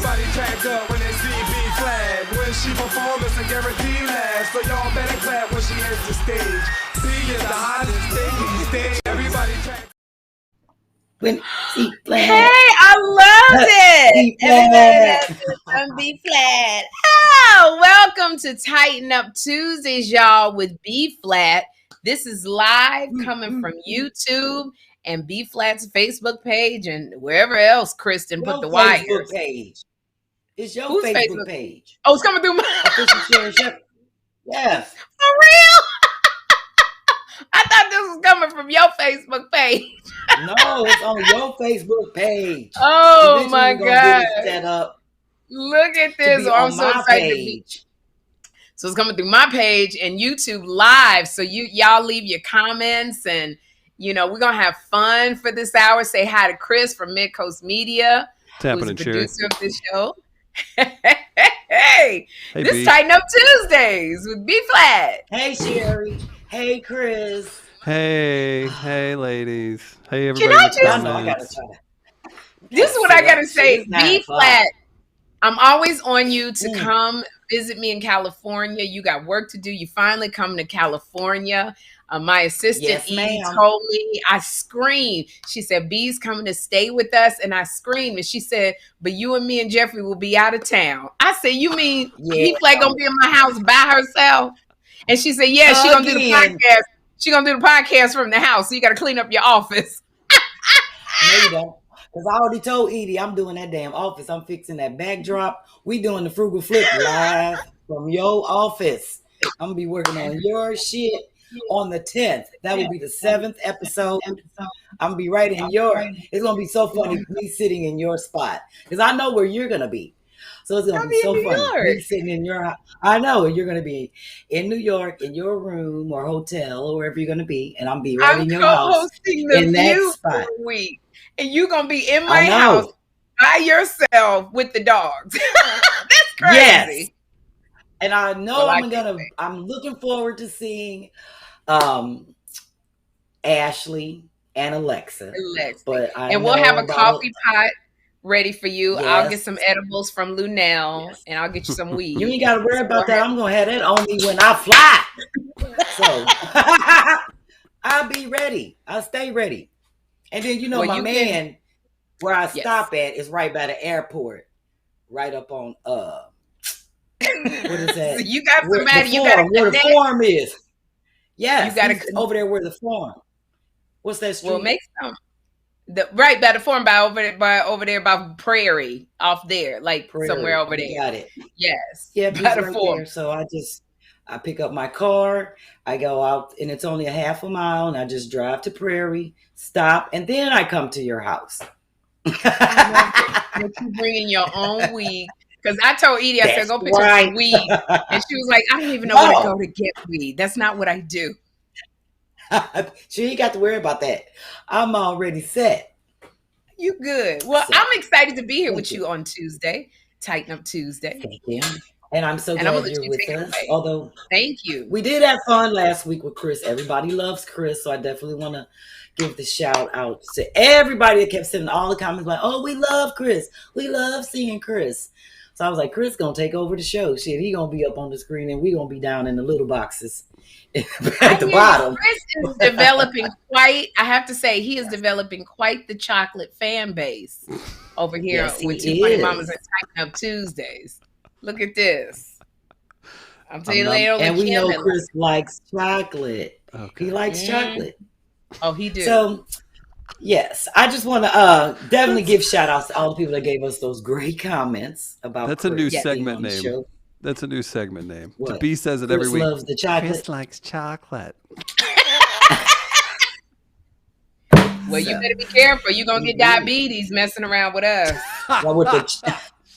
Everybody crack up when they see B-Phlat. When she performs, it's a guaranteed laugh. So y'all better clap when she hits the stage. B is the hottest thing these days. Everybody crack. When B-Phlat. Hey, I loved it. Everybody that's B-Phlat. Oh, welcome to Tighten Up Tuesdays, y'all, with B-Phlat. This is live coming from YouTube and B-Phlat's Facebook page and wherever else Kristen put the wires. Facebook page. It's your Whose Facebook page. Oh, it's coming through my Official Sherri Shepherd. Yes. For real? I thought this was coming from your Facebook page. No, it's on your Facebook page. Oh my God. Set up. Look at this. Oh, I'm so excited to be. So it's coming through my page and YouTube live. So y'all leave your comments and we're going to have fun for this hour. Say hi to Chris from Midcoast Media, who's the producer of this show. Hey, this is Tighten Up Tuesdays with B-Phlat. Hey, Sherri. Hey, Chris. Hey, ladies. Hey, everybody. This is what I got to say. B-Phlat, I'm always on you to come visit me in California. You got work to do. You finally come to California. My assistant Edie told me, I screamed. She said, B's coming to stay with us. And I screamed. And she said, but you and me and Jeffrey will be out of town. I said, you mean B-Phlat going to be in my house by herself? And she said, yeah, she's going to do the podcast. She's going to do the podcast from the house. So you got to clean up your office. No, you don't. Because I already told Edie I'm doing that damn office. I'm fixing that backdrop. We doing the Frugal Flip live from your office. I'm going to be working on your shit on the 10th. That will be the 7th episode. I'm going to be right in your. It's going to be so funny me sitting in your spot. Because I know where you're going to be. So it's going to be so funny. Me sitting in your house. I know you're going to be in New York, in your room or hotel or wherever you're going to be. And I'm be right in your house in that spot. And you're going to be in my house by yourself with the dogs. That's crazy. Yes. And I know I'm looking forward to seeing Ashley and Alexa. But we'll have a coffee pot ready for you. Yes. I'll get some edibles from Lunel and I'll get you some weed. You ain't got to worry about that. I'm going to have that on me when I fly. So I'll be ready. I'll stay ready. And then, my man, where I stop at is right by the airport, right up on, what is that? So you got somebody, where the farm is. Yes, you got to over there where the farm. What's that street? Well, make some. Right by the farm, over there by Prairie, off there, like somewhere over there. Got it. Yes. Yeah, by the farm. There. So I pick up my car, I go out, and it's only a half a mile, and I just drive to Prairie, stop, and then I come to your house. You bringing your own weed. Because I told Edie, I said, go pick up some weed. And she was like, I don't even know where to go to get weed. That's not what I do. She ain't got to worry about that. I'm already set. You good. Well, I'm excited to be here with you on Tuesday. Tighten Up Tuesday. Thank you. And I'm so glad you're with us. Although, thank you. We did have fun last week with Chris. Everybody loves Chris. So I definitely want to give the shout out to everybody that kept sending all the comments like, oh, we love Chris. We love seeing Chris. So I was like, Chris going to take over the show. Shit, he going to be up on the screen and we going to be down in the little boxes at the bottom. Chris is developing I have to say, he is developing quite the chocolate fan base over here with Two Funny Mamas and Tighten Up Tuesdays. Look at this. I'm telling you later. And we know Chris likes chocolate. Okay. He likes chocolate. Oh, he do. So, yes, I just want to definitely give shout outs to all the people that gave us those great comments about That's Chris a new segment name. Show. That's a new segment name. What? B says it every week. Chris loves the chocolate. Chris likes chocolate. Well, you better be careful. You're going to get diabetes messing around with us.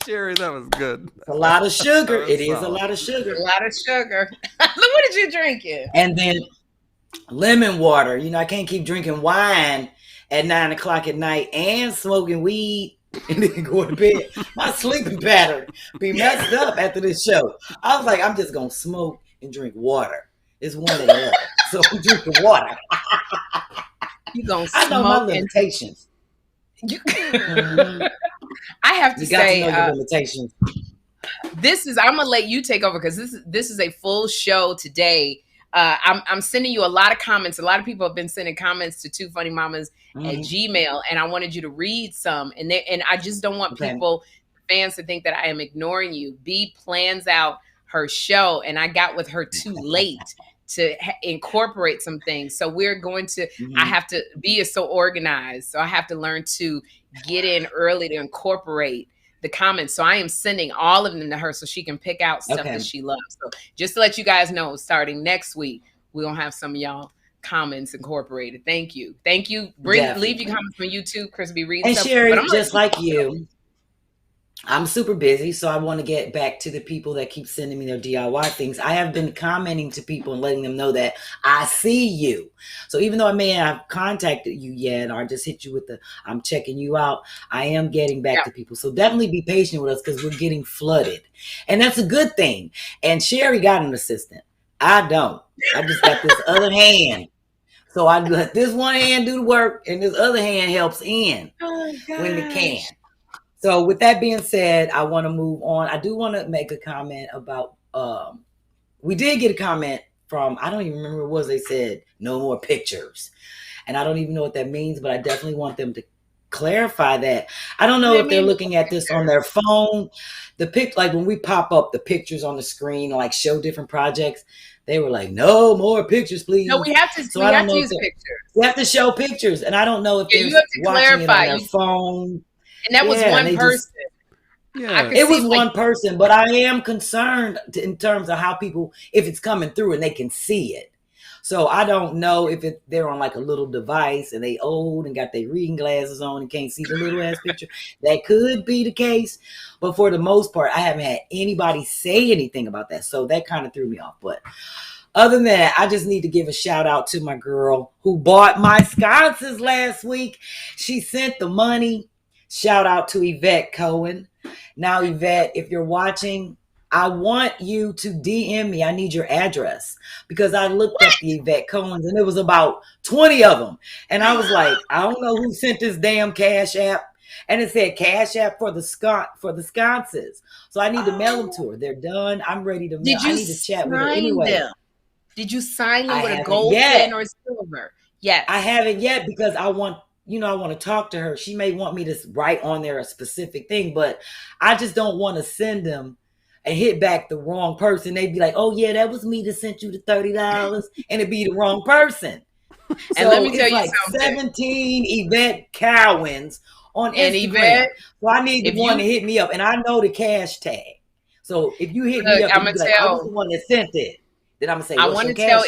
Sherri, that was good. A lot of sugar. It is a lot of sugar. A lot of sugar. Look, what did you drinking? And then lemon water. I can't keep drinking wine at 9 o'clock at night and smoking weed and then go to bed. My sleeping pattern be messed up after this show. I was like, I'm just going to smoke and drink water. It's one or the other. So I'm drinking water. You going to smoke. I know my limitations. I have to say, to know your limitations. I'm gonna let you take over because this is a full show today. I'm sending you a lot of comments. A lot of people have been sending comments to Two Funny Mamas at Gmail, and I wanted you to read some. And I just don't want fans to think that I am ignoring you. B plans out her show, and I got with her too late to incorporate some things. So we're going to. I have to be so organized, so I have to learn to get in early to incorporate the comments. So I am sending all of them to her so she can pick out stuff that she loves. So just to let you guys know, starting next week, we're going to have some of y'all comments incorporated. Thank you. Leave your comments on YouTube. Chris will be reading. And stuff, Sherri, just like you, I'm super busy, so I want to get back to the people that keep sending me their DIY things. I have been commenting to people and letting them know that I see you. So even though I may not have contacted you yet, or just hit you with I'm checking you out, I am getting back to people. So definitely be patient with us because we're getting flooded. And that's a good thing. And Sherri got an assistant. I don't. I just got this other hand. So I let this one hand do the work and this other hand helps in when it can. So with that being said, I want to move on. I do want to make a comment about, we did get a comment from, I don't even remember what it was. They said no more pictures. And I don't even know what that means, but I definitely want them to clarify that. I don't know if they're looking at this on their phone. Like when we pop up the pictures on the screen, like show different projects, they were like, no more pictures, please. No, we have to, so we have to use pictures. We have to show pictures. And I don't know if they're watching it on their phone. And that was one person. It was one person, but I am concerned in terms of how people, if it's coming through and they can see it. So I don't know if they're on like a little device and they old and got their reading glasses on and can't see the little ass picture. That could be the case. But for the most part, I haven't had anybody say anything about that. So that kind of threw me off. But other than that, I just need to give a shout out to my girl who bought my sconces last week. She sent the money. Shout out to Yvette Cohen. Now, Yvette, if you're watching, I want you to DM me. I need your address because I looked up the Yvette Cohens and it was about 20 of them. And I was like, I don't know who sent this damn Cash App. And it said Cash App for the sconces. So I need to mail them to her. They're done. I'm ready to mail. I need to chat with her anyway. Did you sign them with a gold pen or silver? Yes. I haven't yet because I want to talk to her. She may want me to write on there a specific thing, but I just don't want to send them and hit back the wrong person. They'd be like, oh yeah, that was me that sent you the $30 and it'd be the wrong person. And so let me tell you something. 17 Yvette Cowens on Instagram. Yvette, so I need the one to hit me up. And I know the cash tag. So if you hit me up, I'm going to say, I was the one that sent it. Then I'm going to say, I want to tell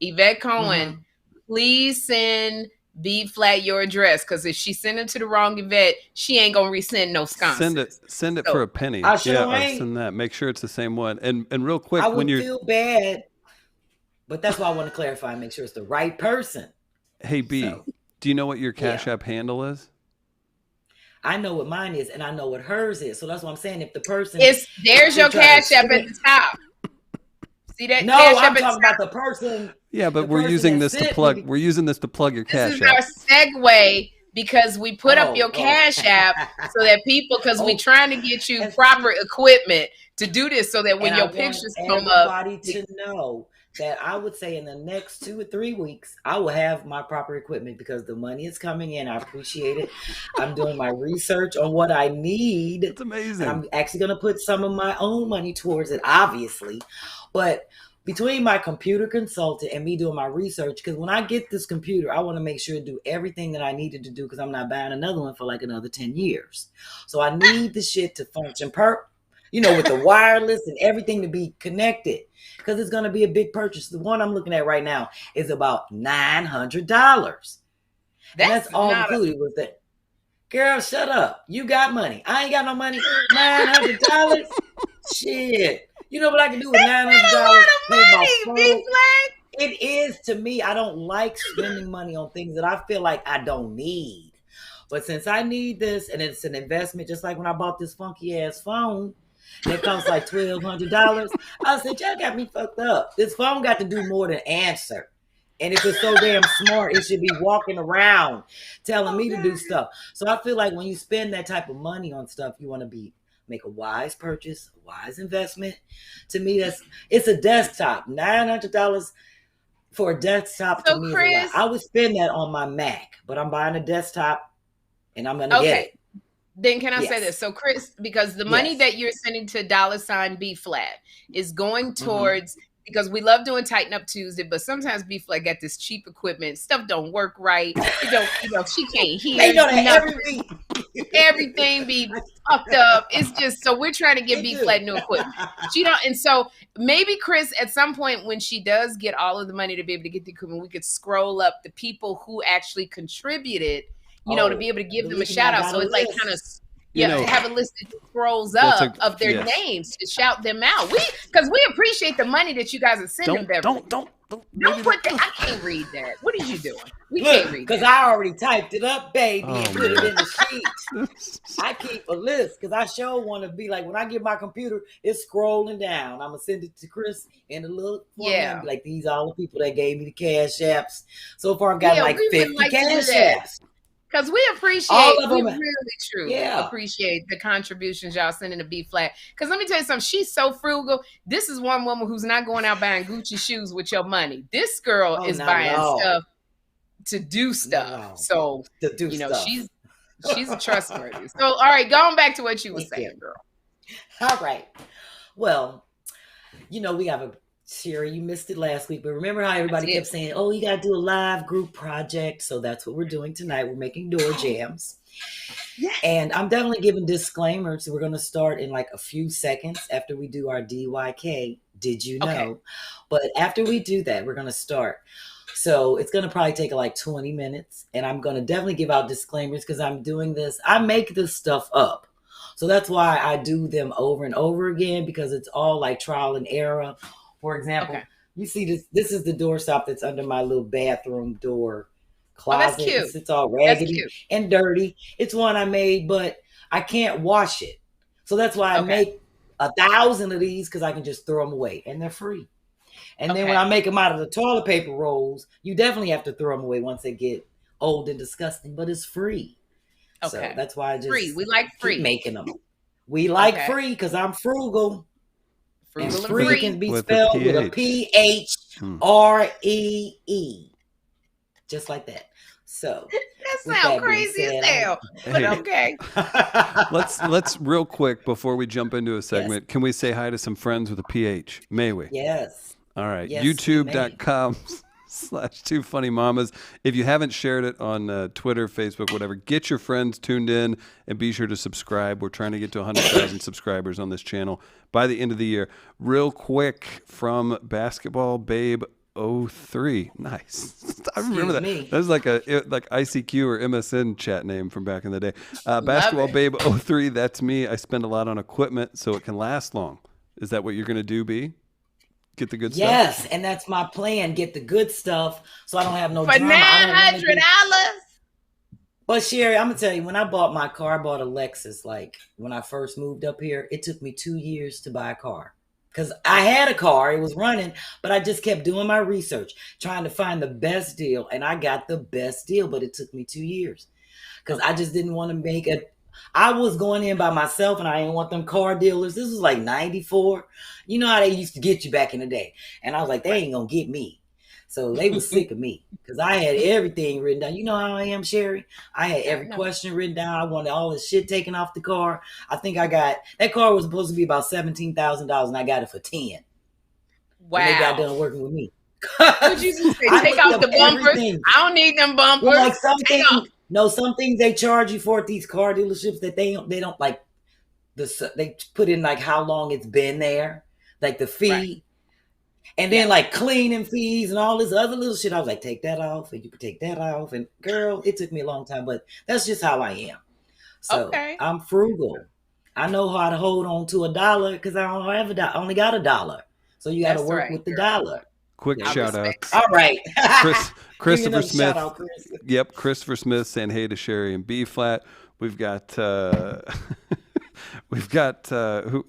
Yvette Cohen, please send B-Phlat your address, because if she send it to the wrong Yvette, she ain't gonna resend no sconces. Send it for a penny. I'll send that. Make sure it's the same one. And real quick, I would feel bad, but that's why I want to clarify and make sure it's the right person. Hey B, do you know what your Cash App handle is? I know what mine is, and I know what hers is. So that's what I'm saying. If the person there's your Cash App at the top. See that? No, I'm talking about the person. Yeah, but we're using this to plug. We're using this to plug your Cash App. This is our segue because we put up your Cash App so that people, because we're trying to get you proper equipment to do this, so that when your pictures come up, everybody to know that I would say in the next 2 or 3 weeks, I will have my proper equipment because the money is coming in. I appreciate it. I'm doing my research on what I need. It's amazing. I'm actually going to put some of my own money towards it, obviously. But between my computer consultant and me doing my research, because when I get this computer, I want to make sure to do everything that I needed to do because I'm not buying another one for like another 10 years. So I need the shit to function with the wireless and everything to be connected, because it's going to be a big purchase. The one I'm looking at right now is about $900. That's all included with it. Girl, shut up. You got money. I ain't got no money. $900? Shit. You know what I can do with $900? Pay my phone. It is to me. I don't like spending money on things that I feel like I don't need. But since I need this, and it's an investment, just like when I bought this funky ass phone that costs like $1,200, I said, y'all got me fucked up. This phone got to do more than answer. And if it's so damn smart, it should be walking around telling me to do stuff. So I feel like when you spend that type of money on stuff, you want to make a wise purchase, a wise investment. To me, it's a desktop. $900 for a desktop to me is a lot. I would spend that on my Mac, but I'm buying a desktop and I'm gonna get it. Then can I say this? So Chris, because the money that you're sending to $B-Phlat is going towards, because we love doing Tighten Up Tuesday, but sometimes B-Phlat got this cheap equipment. Stuff don't work right. She can't hear. Everything be fucked up. It's just, so we're trying to give B-Phlat new equipment. And so maybe Chris, at some point when she does get all of the money to be able to get the equipment, we could scroll up the people who actually contributed, to be able to give them a shout out. So it's like kind of, have a list that scrolls up of their names to shout them out. Because we appreciate the money that you guys are sending them. Don't put that. I can't read that. What are you doing? We can't read that. Because I already typed it up, baby, and put it in the sheet. I keep a list because I sure want to be like, when I get my computer, it's scrolling down. I'm going to send it to Chris in a little format. Like, these are all the people that gave me the cash apps. So far, I've got 50 cash apps. Because we appreciate, we really truly appreciate the contributions y'all sending to B-Phlat. Because let me tell you something, she's so frugal. This is one woman who's not going out buying Gucci shoes with your money. This girl is buying stuff to do stuff. So, she's a trustworthy. So, all right, going back to what you were saying, girl. All right. Well, we have a Sherri, you missed it last week, but remember how everybody kept saying, oh, you got to do a live group project. So that's what we're doing tonight. We're making door jams. Yes. And I'm definitely giving disclaimers. So we're going to start in like a few seconds after we do our DYK. Did you know? Okay. But after we do that, we're going to start. So it's going to probably take like 20 minutes. And I'm going to definitely give out disclaimers because I'm doing this. I make this stuff up. So that's why I do them over and over again, because it's all like trial and error. For example, you see this is the doorstop that's under my little bathroom door closet. Oh, that's cute. It's all raggedy and dirty. It's one I made, but I can't wash it. So that's why I make 1,000 of these, because I can just throw them away and they're free. And then when I make them out of the toilet paper rolls, you definitely have to throw them away once they get old and disgusting, but it's free. So that's why I just free. We like free. Keep making them. We like free because I'm frugal. And free can be spelled with a P-H-R-E-E. Just like that. So that sounds crazy as hell. But okay. Let's real quick before we jump into a segment, can we say hi to some friends with a PH? May we? Yes. All right. Yes, YouTube.com/2funnymamas. If you haven't shared it on Twitter, Facebook, whatever, get your friends tuned in and be sure to subscribe. We're trying to get to 100,000 subscribers on this channel by the end of the year. Real quick from Basketball Babe 03. Nice. I remember that. That was like ICQ or MSN chat name from back in the day. Basketball Babe 03. That's me. I spend a lot on equipment so it can last long. Is that what you're going to do, B? Get the good stuff? Yes, and that's my plan. Get the good stuff so I don't have no drama. For $900? But Sherri, I'm going to tell you, when I bought my car, I bought a Lexus. Like, when I first moved up here, it took me 2 years to buy a car. Because I had a car, it was running, but I just kept doing my research, trying to find the best deal. And I got the best deal, but it took me 2 years. Because I just didn't want to make it. I was going in by myself and I didn't want them car dealers. This was like 94. You know how they used to get you back in the day. And I was like, they ain't going to get me. So they was sick of me because I had everything written down. You know how I am, Sherri? I had every question written down. I wanted all the shit taken off the car. I think that car was supposed to be about $17,000 and I got it for 10. Wow. And they got done working with me. Would you say take off the bumpers? Everything. I don't need them bumpers. Well, like some things they charge you for at these car dealerships that they don't like. They put in like how long it's been there, like the fee, right. And then like cleaning fees and all this other little shit. I was like, take that off, and you could take that off. And girl, it took me a long time, but that's just how I am. So I'm frugal. I know how to hold on to $1 because I don't have I only got $1. So you got to work with the dollar. Quick shout out. All right. Christopher Smith. Chris. Yep. Christopher Smith saying hey to Sherri and B-Phlat. We've got who?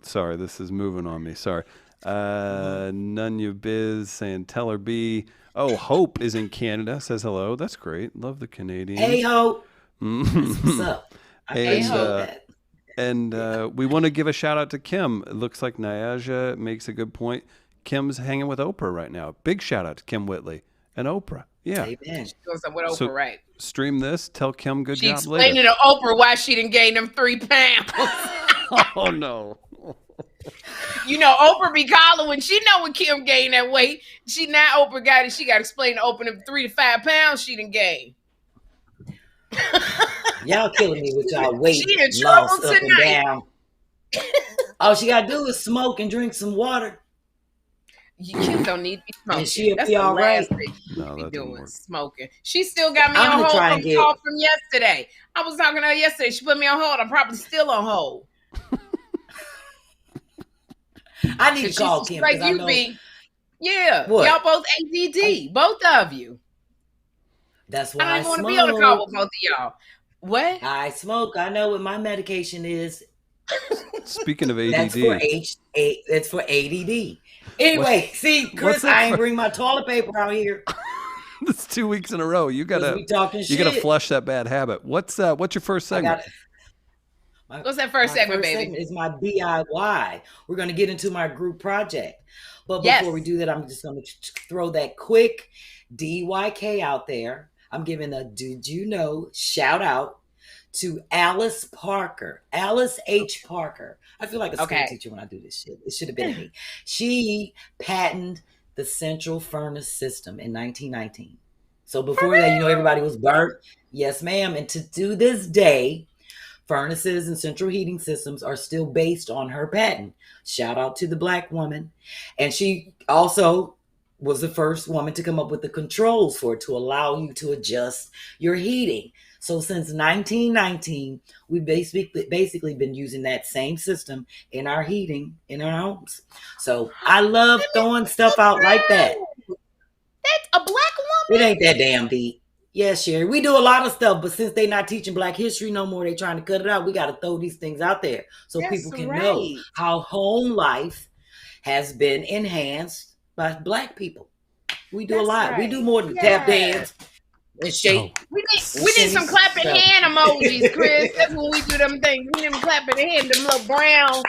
Sorry, this is moving on me. Sorry. None you biz saying tell her B. Oh, Hope is in Canada. Says hello. That's great. Love the Canadians. Hey, Hope. That's what's up. And we want to give a shout out to Kym. It looks like Nyaja makes a good point. Kym's hanging with Oprah right now. Big shout out to Kym Whitley and Oprah. Yeah. Amen. She goes up with Oprah, right? Stream this. Tell Kym good job later. She's explaining to Oprah why she didn't gain them 3 pounds. Oh, no. You know, Oprah be calling when she know when Kym gained that weight. Oprah got it. She got to explain to Oprah the 3 to 5 pounds she didn't gain. Y'all killing me with y'all weight She in loss trouble up and down. All she gotta do is smoke and drink some water. You kids don't need to be smoking. And she'll That's be the all last right. thing you No, be that doing, doesn't work. smoking. She still got me I'm on gonna hold try from and get- call from yesterday. I was talking to her yesterday. She put me on hold. I'm probably still on hold. I need to call She's Kym. like 'cause I you know- be. Yeah. What? Y'all both ADD. Both of you. That's why I I don't even smoke. want to be on a call with both of y'all. What? I smoke. I know what my medication is. Speaking of That's ADD. for That's for ADD. Anyway, see, what's Chris, that I ain't for? bring my toilet paper out here. It's 2 weeks in a row. You 'Cause gotta we talking you gotta shit. flush that bad habit. What's your first I segment? got What's that first segment, baby? Is my DIY. We're going to get into my group project. But Yes. before we do that, I'm just going to throw that quick DYK out there. I'm giving a did you know shout out to Alice Parker. Alice H. Parker. I feel like a school teacher when I do this shit. It should have been me. She patented the central furnace system in 1919. So before that, everybody was burnt. Yes, ma'am. And to this day, furnaces and central heating systems are still based on her patent. Shout out to the Black woman. And she also was the first woman to come up with the controls for it to allow you to adjust your heating. So since 1919, we've basically been using that same system in our heating in our homes. So I love throwing stuff out like that. That's a Black woman? It ain't that damn deep. Yes, Sherri. We do a lot of stuff, but since they're not teaching Black history no more, they're trying to cut it out. We got to throw these things out there so people can know how home life has been enhanced by Black people. We do a lot. We do more than tap dance and shake. We need some clapping hand emojis, Chris. That's when we do them things. We need them clapping hand, them little brown.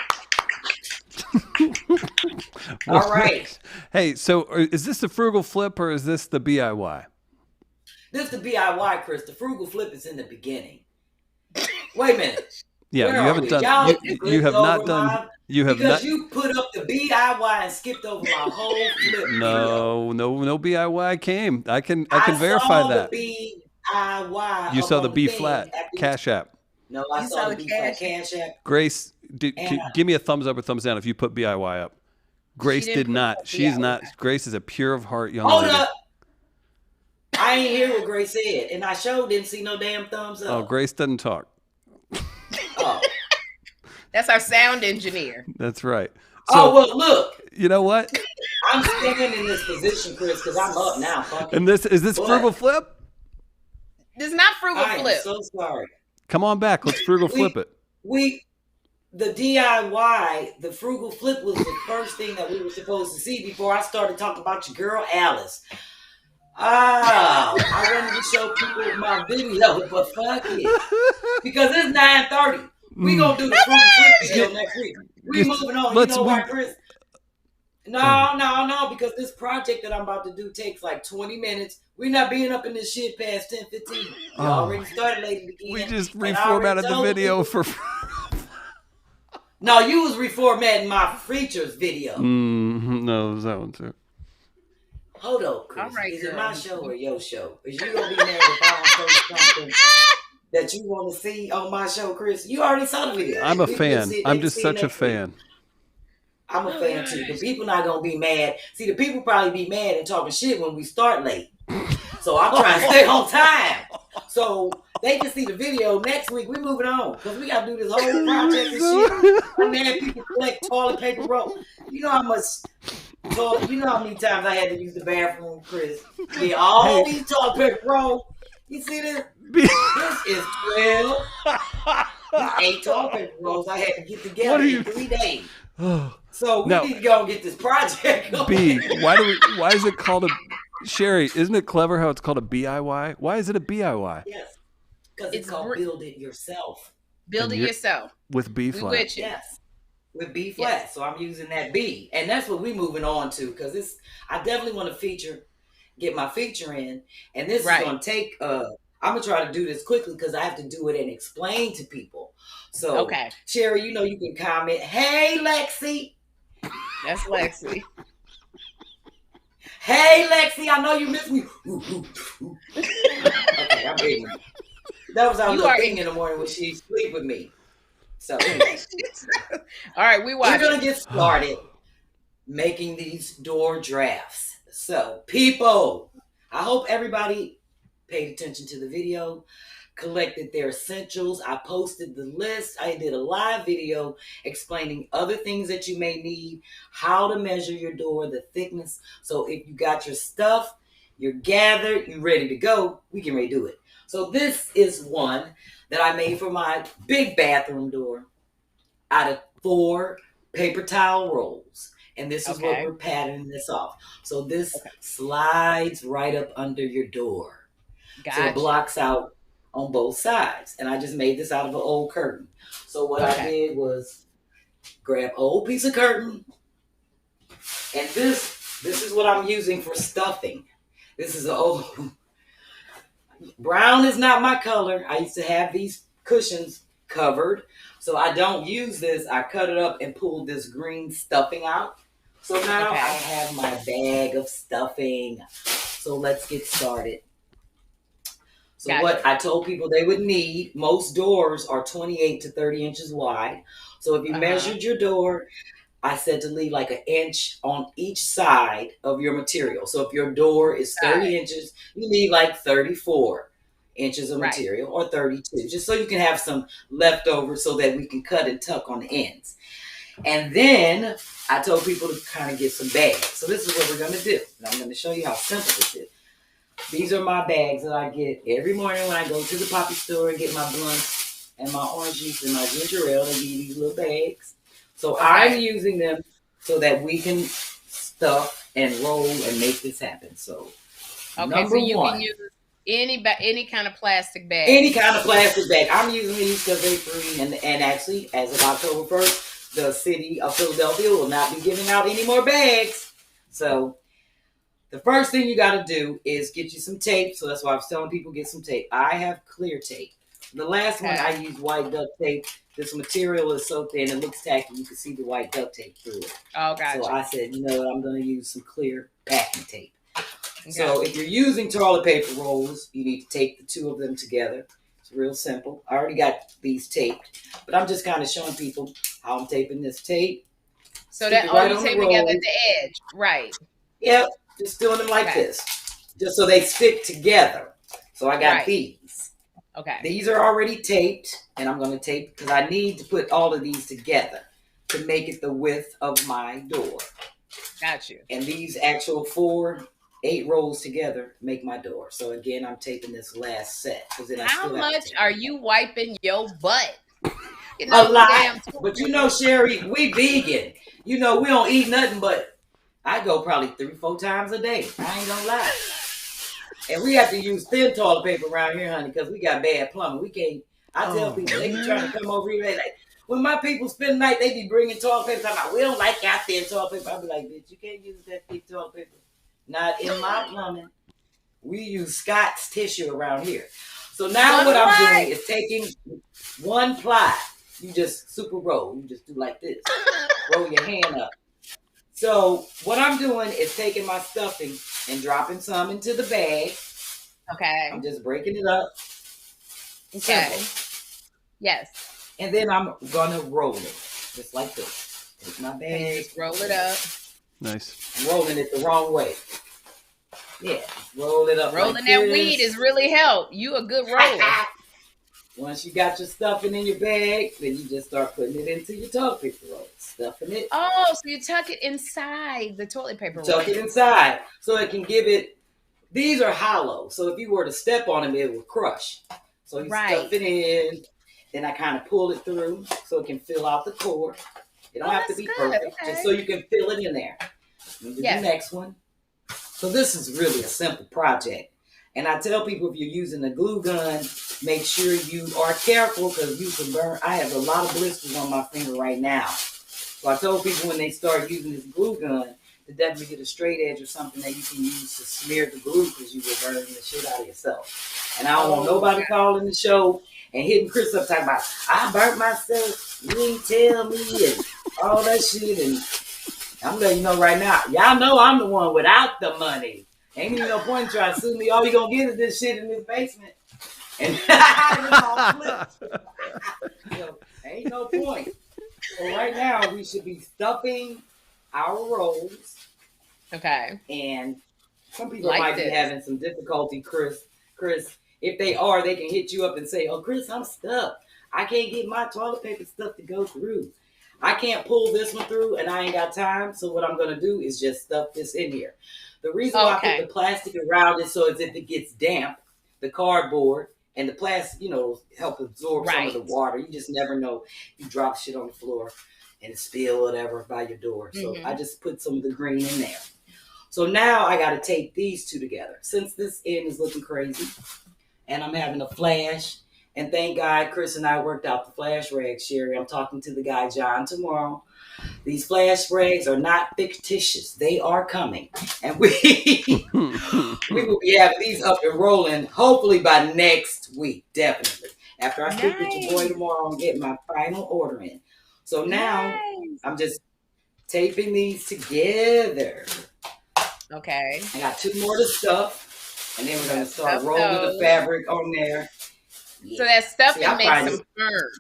All right. Hey, so is this the frugal flip or is this the BIY? This is the BIY, Chris. The frugal flip is in the beginning. Wait a minute. Yeah, Where you are haven't we? done. Y'all You have not done. You have because not. you put up the BIY and skipped over my whole flip. No BIY came. I can verify that. The BIY. You saw the B-Phlat Cash App. No, I saw the B-Phlat Cash App. Grace, give me a thumbs up or thumbs down if you put BIY up. Grace did not. She's not. Grace is a pure of heart young lady. Hold up. I ain't hear what Grace said, and I sure didn't see no damn thumbs up. Oh, Grace doesn't talk. Oh. That's our sound engineer. That's right. So, well, look. You know what? I'm standing in this position, Chris, because I'm up now. And is this frugal flip? This is not frugal flip. I'm so sorry. Come on back. Let's frugal flip it. The DIY, the frugal flip was the first thing that we were supposed to see before I started talking about your girl, Alice. I wanted to show people my video, but fuck it. Because it's 9:30. We gonna do the frugal flip video next week. We moving on. You know why, Chris? No, because this project that I'm about to do takes like 20 minutes. We're not being up in this shit past 10, 15. We already started late again. We just reformatted the video for... No, you was reformatting my features video. No, it was that one too. Hold on, Chris. All right, is it girl. my show or your show? Is you gonna be mad if I don't post something that you want to see on my show, Chris? You already saw the video. I'm a fan. I'm just such a fan. I'm a fan too. The people not gonna be mad. See, the people probably be mad and talking shit when we start late. So I'm trying to stay on time. So they can see the video next week. We moving on because we gotta do this whole project and shit. I'm mad people collect toilet paper roll. You know how much. You know how many times I had to use the bathroom, Chris? Yeah, all these toilet paper roll. You see this? This is 12. 8 toilet paper rolls I had to get together in 3 days. So we Now, need to go and get this project going. B, why is it called a Sherri? Isn't it clever how it's called a BIY? Why is it a BIY? Yes, because it's called build it yourself. Build it yourself with B-Phlat. Yes, with B-Phlat. Yes. So I'm using that B, and that's what we're moving on to, because I definitely want to get my feature in, and this is going to take. I'm gonna try to do this quickly because I have to do it and explain to people. So, Sherri, you know you can comment. Hey, Lexi. That's Lexi. Hey, Lexi, I know you miss me. Okay, I'm ready. That was our little thing in the morning when she sleep with me. So, anyway. All right, we're gonna get started making these door drafts. So, people, I hope everybody paid attention to the video, collected their essentials. I posted the list. I did a live video explaining other things that you may need, how to measure your door, the thickness. So if you got your stuff, you're gathered, you're ready to go, we can ready to do it. So this is one that I made for my big bathroom door out of 4 paper towel rolls. And this is what we're patterning this off. So this slides right up under your door. Gotcha. So it blocks out on both sides. And I just made this out of an old curtain. So what I did was grab an old piece of curtain. And this is what I'm using for stuffing. This is an old... Brown is not my color. I used to have these cushions covered. So I don't use this. I cut it up and pulled this green stuffing out. So now I have my bag of stuffing. So let's get started. So what I told people they would need, most doors are 28 to 30 inches wide. So if you measured your door, I said to leave like 1 inch on each side of your material. So if your door is 30 inches, you need like 34 inches of material or 32, just so you can have some leftover so that we can cut and tuck on the ends. And then I told people to kind of get some bags. So this is what we're going to do. And I'm going to show you how simple this is. These are my bags that I get every morning when I go to the poppy store and get my blunts and my orange juice and my ginger ale. They give you these little bags. So I'm using them so that we can stuff and roll and make this happen. So so you can use any kind of plastic bag. Any kind of plastic bag. I'm using these because they're free. And actually, as of October 1st, the city of Philadelphia will not be giving out any more bags. So the first thing you got to do is get you some tape. So that's why I was telling people get some tape. I have clear tape. The last one I used white duct tape. This material is so thin, it looks tacky. You can see the white duct tape through it. Oh, gotcha. So I said, you know what, I'm going to use some clear packing tape. So if you're using toilet paper rolls, you need to tape the 2 of them together. It's real simple. I already got these taped, but I'm just kind of showing people how I'm taping this tape. So that you tape together at the edge, right? Yep, just doing them like this, just so they stick together. So I got these. Okay. These are already taped, and I'm going to tape because I need to put all of these together to make it the width of my door. Got you. And these actual 8 rolls together make my door. So again, I'm taping this last set. How much are you wiping your butt? You know, a lot. But you know, Sherri, we vegan. You know, we don't eat nothing but, I go probably 3-4 times a day. I ain't gonna lie. And we have to use thin toilet paper around here, honey, because we got bad plumbing. We can't. I tell people, they be trying to come over here. Like, when my people spend the night, they be bringing toilet paper. I'm like, we don't like our thin toilet paper. I be like, bitch, you can't use that thick toilet paper. Not in my plumbing. We use Scott's tissue around here. So now what I'm doing is taking 1 ply. You just super roll. You just do like this. Roll your hand up. So what I'm doing is taking my stuffing and dropping some into the bag. Okay. I'm just breaking it up. Okay. Simple. Yes. And then I'm gonna roll it just like this. Take my bag. Just roll it up. Nice. I'm rolling it the wrong way. Yeah. Roll it up. Rolling like that this. weed is really help. You a good roller. Once you got your stuffing in your bag, then you just start putting it into your toilet paper roll. Stuffing it. Oh, so you tuck it inside the toilet paper roll. Tuck it inside so it can give it. These are hollow, so if you were to step on them, it would crush. So you stuff it in, Then I kind of pull it through so it can fill out the cord. It don't have to be perfect, just so you can fill it in there. And do the next one. So this is really a simple project. And I tell people, if you're using a glue gun, make sure you are careful because you can burn. I have a lot of blisters on my finger right now. So I told people when they start using this glue gun to definitely get a straight edge or something that you can use to smear the glue because you will burn the shit out of yourself. And I don't want nobody calling the show and hitting Chris up talking about, I burnt myself, you didn't tell me, and all that shit. And I'm letting you know right now, y'all know I'm the one without the money. Ain't even no point in trying to sue me. All you gonna get is this shit in this basement. And it's all flipped. So, ain't no point. So right now, we should be stuffing our rolls. Okay. And some people might be having some difficulty, Chris, if they are, they can hit you up and say, oh, Chris, I'm stuck. I can't get my toilet paper stuff to go through. I can't pull this one through and I ain't got time. So what I'm going to do is just stuff this in here. The reason why I put the plastic around it so is if it gets damp, the cardboard and the plastic, help absorb some of the water. You just never know. You drop shit on the floor and spill whatever by your door. So I just put some of the green in there. So now I got to tape these two together. Since this end is looking crazy and I'm having a flash, and thank God Chris and I worked out the flash rags, Sherri. I'm talking to the guy, John, tomorrow. These flash rags are not fictitious. They are coming. And we will be having these up and rolling hopefully by next week, definitely. After I speak with your boy tomorrow and get my final order in. So now I'm just taping these together. Okay. I got 2 more to stuff. And then we're going to start rolling the fabric on there. Yeah. So that stuffing makes them firm.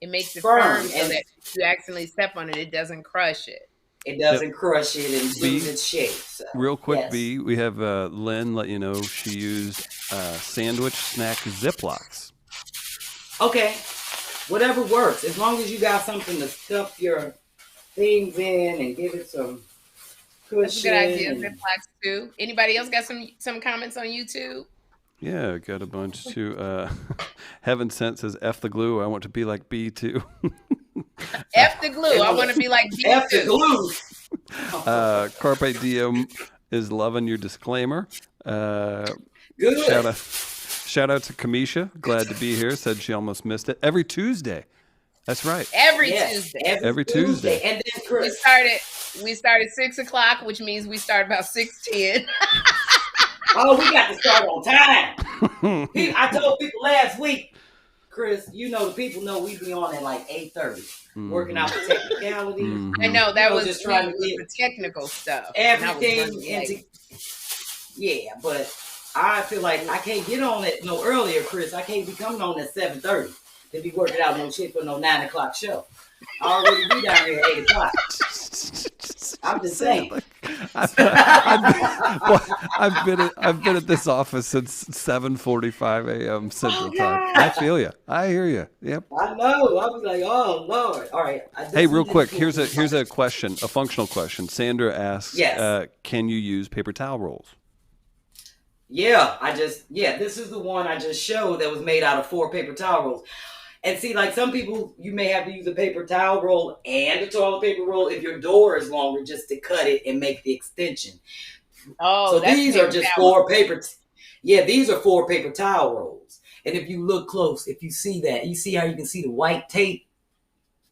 It makes it firm so that if you accidentally step on it, it doesn't crush it. It doesn't crush it and lose its shape. So, real quick, B, we have Lynn let you know she used sandwich snack Ziplocs. Okay. Whatever works. As long as you got something to stuff your things in and give it some cushion. That's a good idea. Ziplocs too. Anybody else got some comments on YouTube? Yeah, I got a bunch too. Heaven Sent says, F the glue. I want to be like B too. F the glue. I want to be like B too. F the glue. Carpe Diem is loving your disclaimer. Good. Shout out to Kamisha. Glad to be here. Said she almost missed it. Every Tuesday. That's right. Every Tuesday. Every Tuesday. And then Chris. We started 6:00, which means we start about 6:10. Oh, we got to start on time. I told people last week, Chris, the people know we be on at like 8:30, working out the technicalities. I know that was just trying to get the technical stuff. Everything but I feel like I can't get on it no earlier, Chris. I can't be coming on at 7:30 to be working out no shit for no 9:00 show. I already be down here at 8:00. I'm just saying. I've been at this office since 7:45 a.m. Central Time. I feel you. I hear you. Yep. I know. I was like, oh Lord. All right. Hey, real quick. Here's a question, a functional question. Sandra asks, can you use paper towel rolls? Yeah, this is the one I just showed that was made out of 4 paper towel rolls. And see, like some people, you may have to use a paper towel roll and a toilet paper roll if your door is longer just to cut it and make the extension. Oh, so these are just 4 paper. These are 4 paper towel rolls. And if you look close, if you see that, you see how you can see the white tape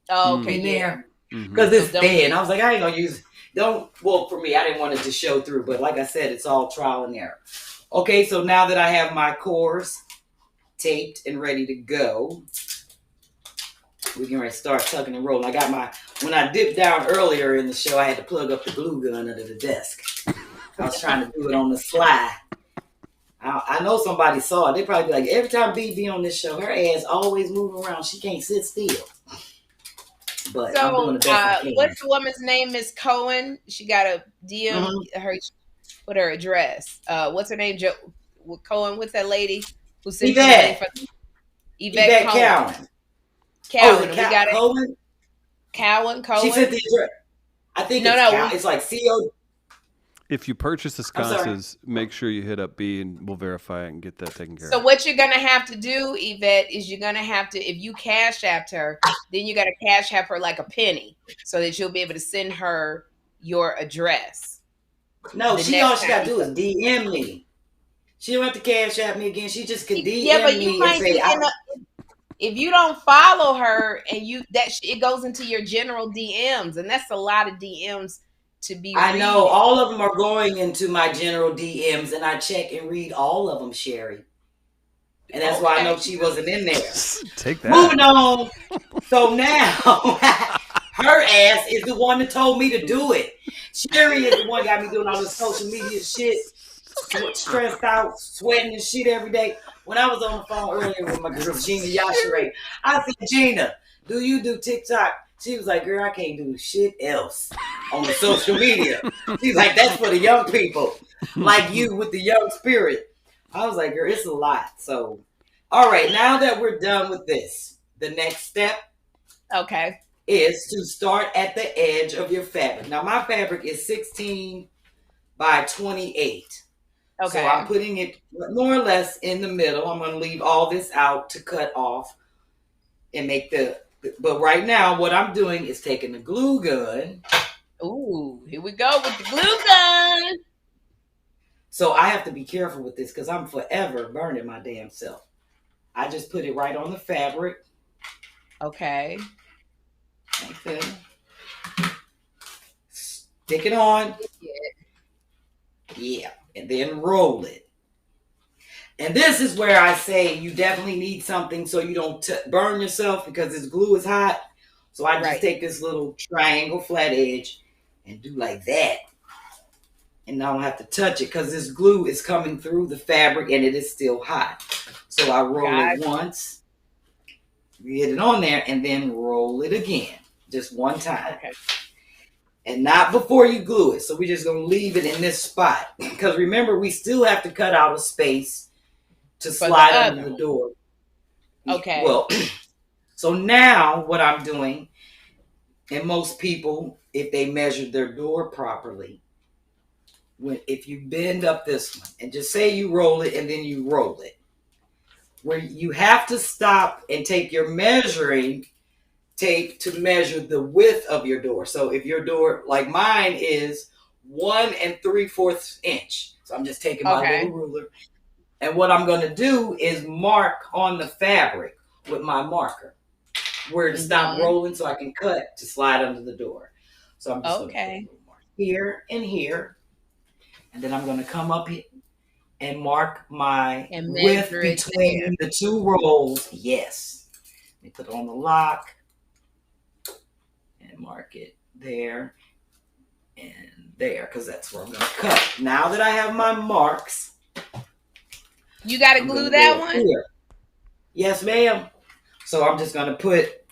in there? Because it's thin. I was like, I ain't going to use it. For me, I didn't want it to show through. But like I said, it's all trial and error. Okay, so now that I have my cores taped and ready to go, we can start tucking and rolling. When I dipped down earlier in the show, I had to plug up the glue gun under the desk. I was trying to do it on the fly. I know somebody saw it. They probably be like, every time B be on this show, her ass always moving around. She can't sit still. But I'm doing the best I can. What's the woman's name? Miss Cohen. She got a DM her address. What's her name? Cohen. What's that lady who sent Yvette Cowan. Cowan. We got Cohen? Cowan. She sent the address. I think it's like CO. if you purchase the sconces, make sure you hit up B and we'll verify it and get that taken care of. So what you're gonna have to do, Yvette, is you're gonna have to, if you cash apped her, then you gotta cash app her like a penny so that you'll be able to send her your address. No, all she gotta do is DM me. She don't have to cash app me again. She just can DM me. Yeah, but you might say, if you don't follow her and it goes into your general DMs, and that's a lot of DMs to be. I know all of them are going into my general DMs, and I check and read all of them, Sherri. And that's why I know she wasn't in there. Take that. Moving on. So now, her ass is the one that told me to do it. Sherri is the one that got me doing all this social media shit, stressed out, sweating and shit every day. When I was on the phone earlier with my girl Gina Yashere, I said, Gina, do you do TikTok? She was like, girl, I can't do shit else on the social media. She's like, that's for the young people, like you with the young spirit. I was like, girl, it's a lot. So, all right, now that we're done with this, the next step is to start at the edge of your fabric. Now, my fabric is 16 by 28. Okay. So I'm putting it more or less in the middle. I'm going to leave all this out to cut off and make but right now what I'm doing is taking the glue gun. Ooh, here we go with the glue gun. So I have to be careful with this because I'm forever burning my damn self. I just put it right on the fabric. Okay. Okay. Stick it on. Yeah. And then roll it. And this is where I say you definitely need something so you don't burn yourself because this glue is hot. So I just take this little triangle flat edge and do like that. And I don't have to touch it because this glue is coming through the fabric and it is still hot. So I roll it once, get it on there, and then roll it again. Just one time. Okay. And not before you glue it. So we're just going to leave it in this spot. Because remember, we still have to cut out a space to slide under the door. Okay. Well, so now what I'm doing, and most people, if they measured their door properly, if you bend up this one, and just say you roll it and then you roll it, where you have to stop and take your measuring tape to measure the width of your door. So if your door, like mine, is 1 3/4 inch, so I'm just taking my little ruler, and what I'm going to do is mark on the fabric with my marker where to stop rolling, so I can cut to slide under the door. So I'm just going to put a little mark here and here, and then I'm going to come up here and mark my width between the two rolls. Yes, let me put it on the lock. Mark it there and there because that's where I'm going to cut. Now that I have my marks, you got to glue that one? Here. Yes, ma'am. So I'm just going to put.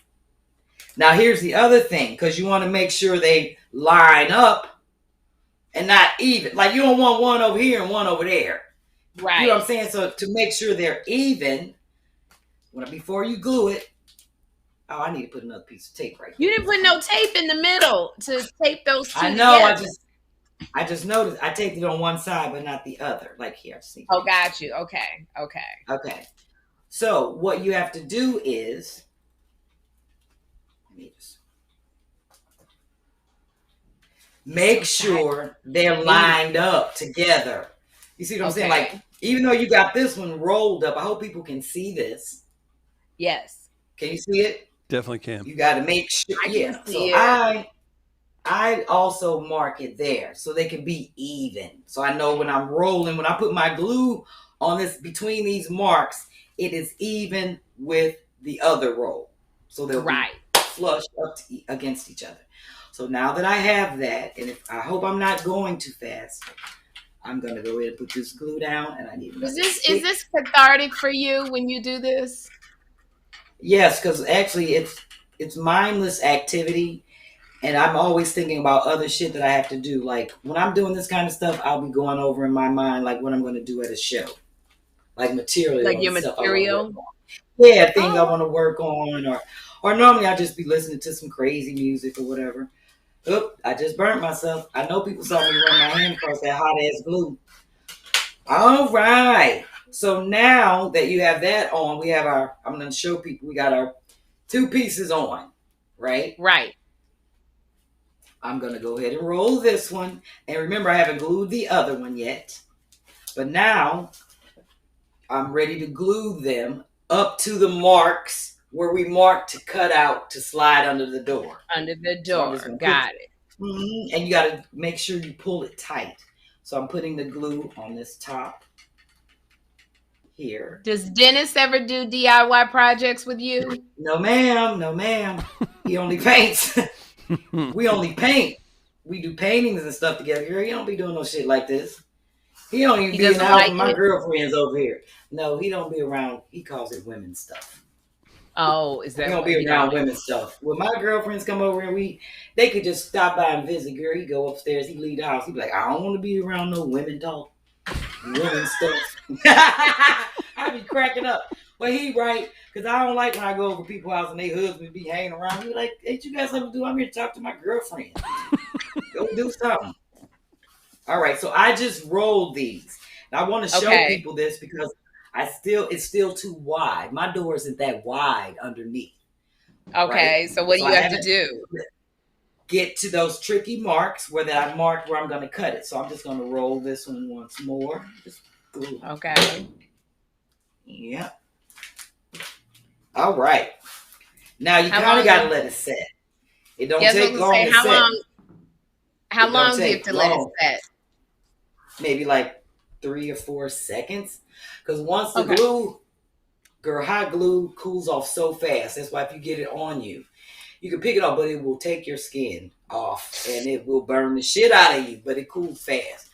Now here's the other thing, because you want to make sure they line up and not even. Like you don't want one over here and one over there. Right. You know what I'm saying? So to make sure they're even, before you glue it. Oh, I need to put another piece of tape right here. You didn't put no tape in the middle to tape those two together. Together. I just noticed I taped it on one side, but not the other. Like here. Got you. Okay. So what you have to do is, make sure they're lined up together. You see what I'm saying? Like, even though you got this one rolled up, I hope people can see this. Yes. Can you see it? Definitely can. You got to make sure. I also mark it there so they can be even. So I know when I'm rolling, when I put my glue on this between these marks, it is even with the other roll. So they'll be flush up against each other. So now that I have that, and I hope I'm not going too fast, I'm going to go ahead and put this glue down. And I need Is this cathartic for you when you do this? Yes, because actually it's mindless activity, and I'm always thinking about other shit that I have to do. Like when I'm doing this kind of stuff, I'll be going over in my mind like what I'm going to do at a show, like material, like your material. Yeah, things I want to work on, or normally I'll just be listening to some crazy music or whatever. Oop, I just burnt myself. I know people saw me run my hand across that hot ass glue. All right. So now that you have that on, we have I'm going to show people we got our 2 pieces on, right? Right. I'm going to go ahead and roll this one. And remember, I haven't glued the other one yet. But now I'm ready to glue them up to the marks where we marked to cut out to slide under the door. Under the door. So got it. Mm-hmm. And you got to make sure you pull it tight. So I'm putting the glue on this top here. Does Dennis ever do DIY projects with you? No, ma'am. No, ma'am. He only paints. We only paint. We do paintings and stuff together. Girl, he don't be doing no shit like this. He don't even be in the house with my girlfriends over here. No, he don't be around. He calls it women's stuff. Oh, is that? He don't be around women's stuff. When my girlfriends come over and they could just stop by and visit. Girl, he go upstairs. He leave the house. He be like, I don't want to be around no women talk, women stuff. I be cracking up, but he right because I don't like when I go over people's house and they husbands be hanging around. He like, hey, you got something to do? I'm here to talk to my girlfriend. Go do something. All right, so I just rolled these. And I want to show people this because it's still too wide. My door isn't that wide underneath. Okay, right? So what do you have to do? Get to those tricky marks where I marked where I'm going to cut it. So I'm just going to roll this one once more. Just glue. Okay. Yep. All right. Now you kind of got to let it set. It don't take long to set. How long do you have to let it set? Maybe like 3 or 4 seconds. Because once the glue, girl, hot glue cools off so fast. That's why if you get it on you, you can pick it up, but it will take your skin off and it will burn the shit out of you, but it cools fast.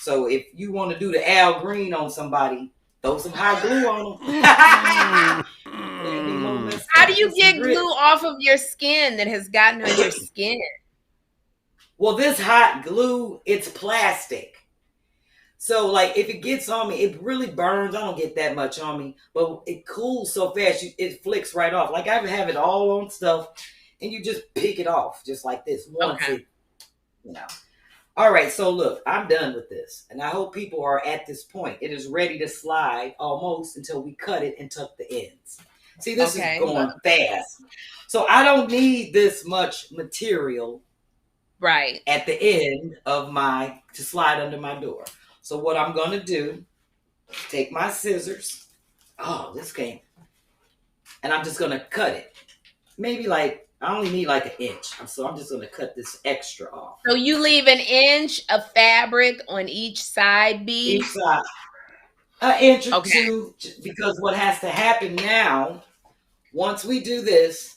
So if you want to do the Al Green on somebody, throw some hot glue on them. How do you get glue off of your skin that has gotten on your skin? Well, this hot glue, it's plastic. So, like, if it gets on me, it really burns. I don't get that much on me, but it cools so fast, it flicks right off. Like, I have it all on stuff, and you just pick it off, just like this. Once it, All right, so look, I'm done with this, and I hope people are at this point. It is ready to slide almost until we cut it and tuck the ends. See, this is going fast. So, I don't need this much material at the end of to slide under my door. So what I'm going to do, take my scissors. Oh, this came. And I'm just going to cut it. Maybe I only need like 1 inch. So I'm just going to cut this extra off. So you leave 1 inch of fabric on each side, B? Each side. 1 inch or 2. Because what has to happen now, once we do this,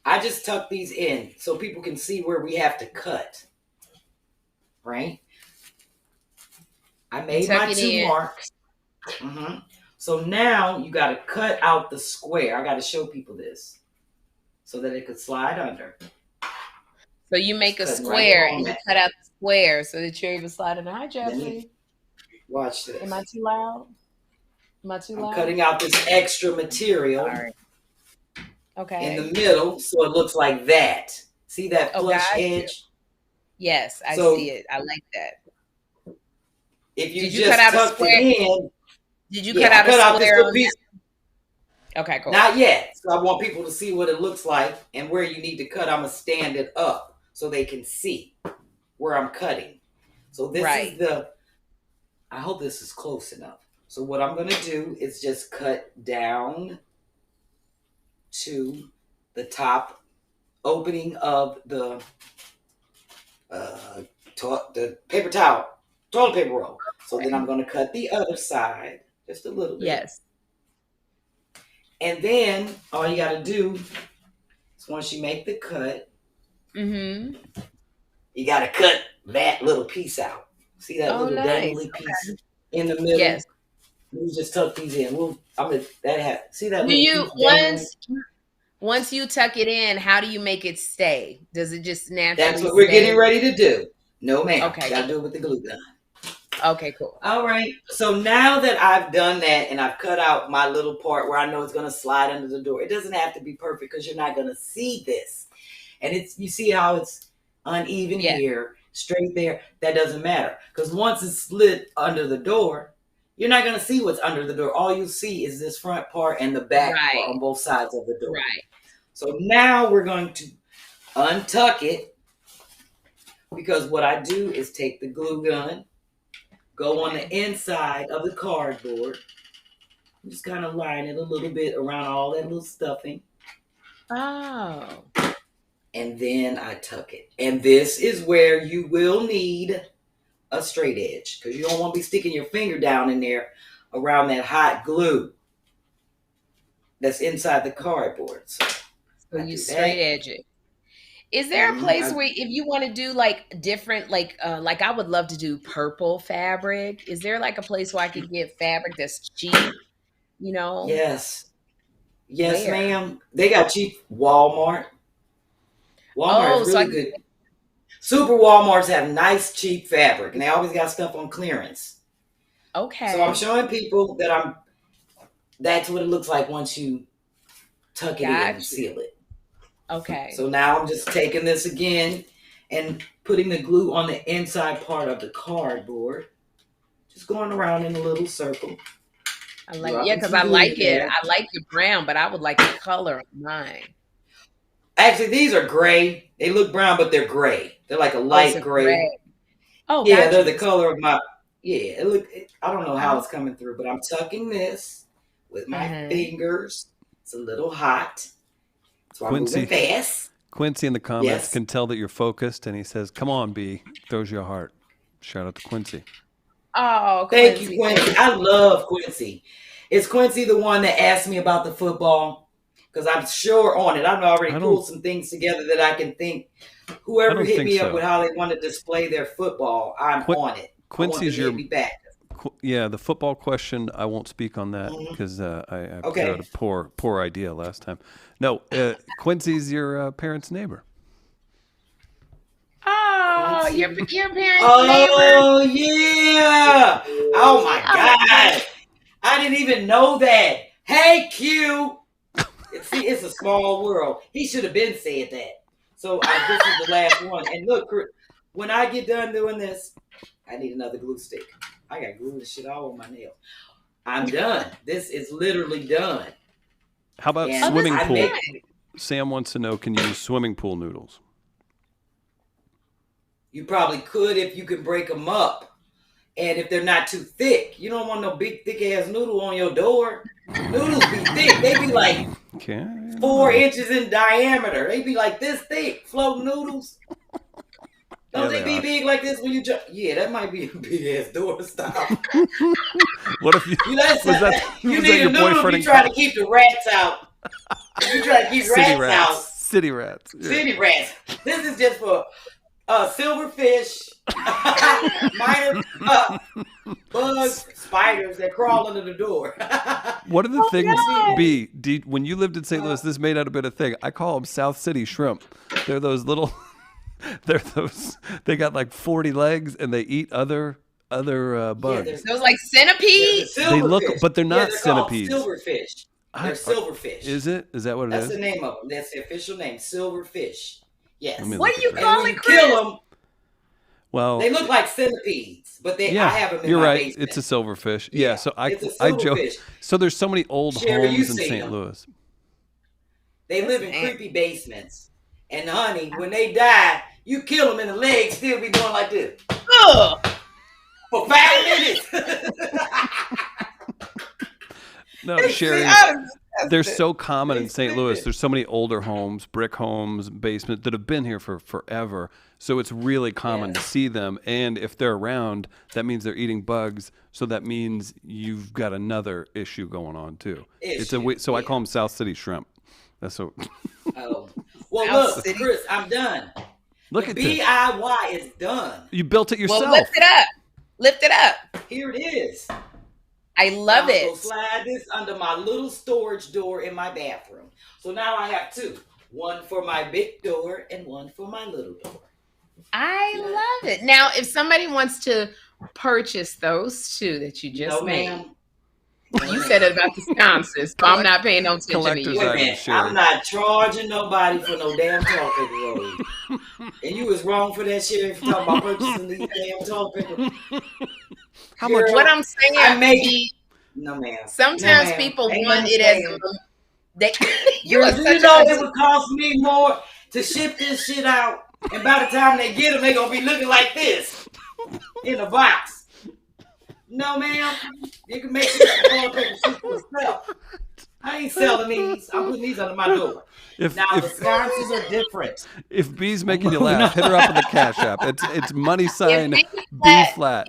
I just tuck these in so people can see where we have to cut. Right? I made my 2 marks. Mm-hmm. So now you got to cut out the square. I got to show people this so that it could slide under. So you make a square and you cut out the square so that you're able to slide under. Hi, Jeffrey. Watch this. Am I too loud? I'm cutting out this extra material. All right. Okay. In the middle so it looks like that. See that flush edge? Yes, I see it. I like that. If you just cut out a square, did you cut out a square? Okay, cool. Not yet. So I want people to see what it looks like and where you need to cut. I'm gonna stand it up so they can see where I'm cutting. So this is I hope this is close enough. So what I'm gonna do is just cut down to the top opening of the paper towel. Toilet paper roll. So then I'm going to cut the other side just a little bit. Yes. And then all you got to do is once you make the cut, you got to cut that little piece out. See that little dangly piece in the middle? Yes. You just tuck these in. See that? Do you once you tuck it in? How do you make it stay? Does it just naturally? That's what we're getting ready to do. No, ma'am. Okay. Got to do it with the glue gun. Okay, cool. All right. So now that I've done that and I've cut out my little part where I know it's going to slide under the door, it doesn't have to be perfect because you're not going to see this. And you see how it's uneven here, straight there. That doesn't matter. Because once it's slid under the door, you're not going to see what's under the door. All you see is this front part and the back part on both sides of the door. Right. So now we're going to untuck it, because what I do is take the glue gun, go on the inside of the cardboard, just kind of line it a little bit around all that little stuffing. Oh. And then I tuck it. And this is where you will need a straight edge, because you don't want to be sticking your finger down in there around that hot glue that's inside the cardboard. So you straight edge it. Is there a place where, if you want to do like different, like I would love to do purple fabric. Is there like a place where I could get fabric that's cheap? You know? Yes, ma'am. They got cheap. Walmart is really good. Super Walmarts have nice, cheap fabric, and they always got stuff on clearance. Okay. So I'm showing people that that's what it looks like once you tuck it in and seal it. Okay. So now I'm just taking this again and putting the glue on the inside part of the cardboard. Just going around in a little circle. I like because I like it. I like the brown, but I would like the color of mine. Actually, these are gray. They look brown, but they're gray. They're like a light gray. Oh, yeah, they're the color of my. Yeah, I don't know how it's coming through, but I'm tucking this with my fingers. It's a little hot, so I'm moving fast. Quincy in the comments can tell that you're focused, and he says, "Come on, B." Throws you a heart. Shout out to Quincy. Oh, thank you, Quincy. I love Quincy. Is Quincy the one that asked me about the football? Because I'm sure on it. I've already pulled some things together that I can think. Whoever hit me up with how they want to display their football, I'm on it. Quincy's your back. Yeah, the football question. I won't speak on that because I put out a poor idea last time. No, Quincy's your parents' neighbor. Oh, your parents' neighbor. Oh yeah! Oh my God! I didn't even know that. Hey, Q. See, it's a small world. He should have been said that. So this is the last one. And look, when I get done doing this, I need another glue stick. I got glue this shit all on my nail. I'm done. This is literally done. How about swimming pool? Sam wants to know, can you use swimming pool noodles? You probably could if you can break them up. And if they're not too thick. You don't want no big, thick-ass noodle on your door. Noodles be thick. They be like 4 inches in diameter. They be like this thick, floating noodles. Don't they be big like this when you jump? Yeah, that might be a big-ass door style. What if you... you need a noodle if you try to keep the rats out. If you try to keep rats out. City rats. Yeah. City rats. This is just for... silverfish, minor bugs, spiders that crawl under the door. What are the things, B, when you lived in St. Louis, this may not have been a thing. I call them South City shrimp. They're those little, they got like 40 legs and they eat other bugs. Yeah, those like centipedes? They look, but they're not centipedes. Silverfish. They're silverfish. Is it? Is that what it is? That's the name of them. That's the official name, silverfish. Yes. What do you call it, Chris? Kill them. Well, they look like centipedes, but I have them in you're my right. basement. It's a silverfish. Yeah. So I joke. So there's so many old homes in St. Louis. They live in creepy basements, and honey, when they die, you kill them, and the legs still be going like this. Ugh. For 5 minutes. No, Sherri. They're so common in St. Louis. There's so many older homes, brick homes, basements that have been here for forever. So it's really common to see them. And if they're around, that means they're eating bugs. So that means you've got another issue going on too. I call them South City shrimp. That's so. Oh. Well, look, Chris, I'm done. Look at this. DIY is done. You built it yourself. Well, lift it up. Lift it up. Here it is. I love it. So slide this under my little storage door in my bathroom. So now I have 2. One for my big door and one for my little door. I love it. Now, if somebody wants to purchase those 2 that you just made. You said it about the sconces, so I'm not paying no attention to you. Wait a minute. I'm not charging nobody for no damn toilet paper rolls. And you was wrong for that shit if you're talking about purchasing these damn toilet paper. How much? What I'm saying, I make no ma'am. Sometimes people want it as they. You know it would cost me more to ship this shit out, and by the time they get them, they gonna be looking like this in a box. No, ma'am. You can make this toilet paper soup yourself. I ain't selling these. I'm putting these under my door. The sconces are different. If B's making you laugh, hit her up in the Cash App. It's money sign B-Phlat.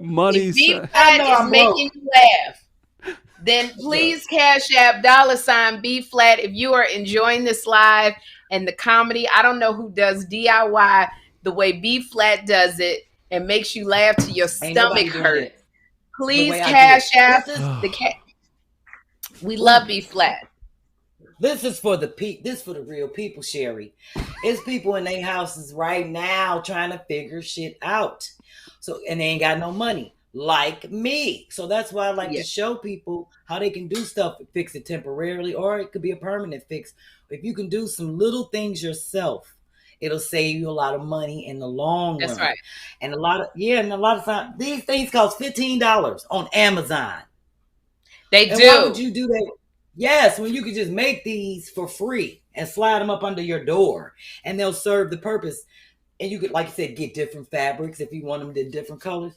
Money sign. B-Phlat is making you laugh. Then please Cash App $ B-Phlat if you are enjoying this live and the comedy. I don't know who does DIY the way B-Phlat does it and makes you laugh till your stomach hurts. Please Cash App the cat. We love B-Phlat. This is for the This for the real people, Sherri. It's people in their houses right now trying to figure shit out. So and they ain't got no money, like me. So that's why I like to show people how they can do stuff to fix it temporarily, or it could be a permanent fix. If you can do some little things yourself, it'll save you a lot of money in the long run. That's right. And a lot of times these things cost $15 on Amazon. They and do. Why would you do that? Yes, when you could just make these for free and slide them up under your door, and they'll serve the purpose. And you could, like you said, get different fabrics if you want them in different colors.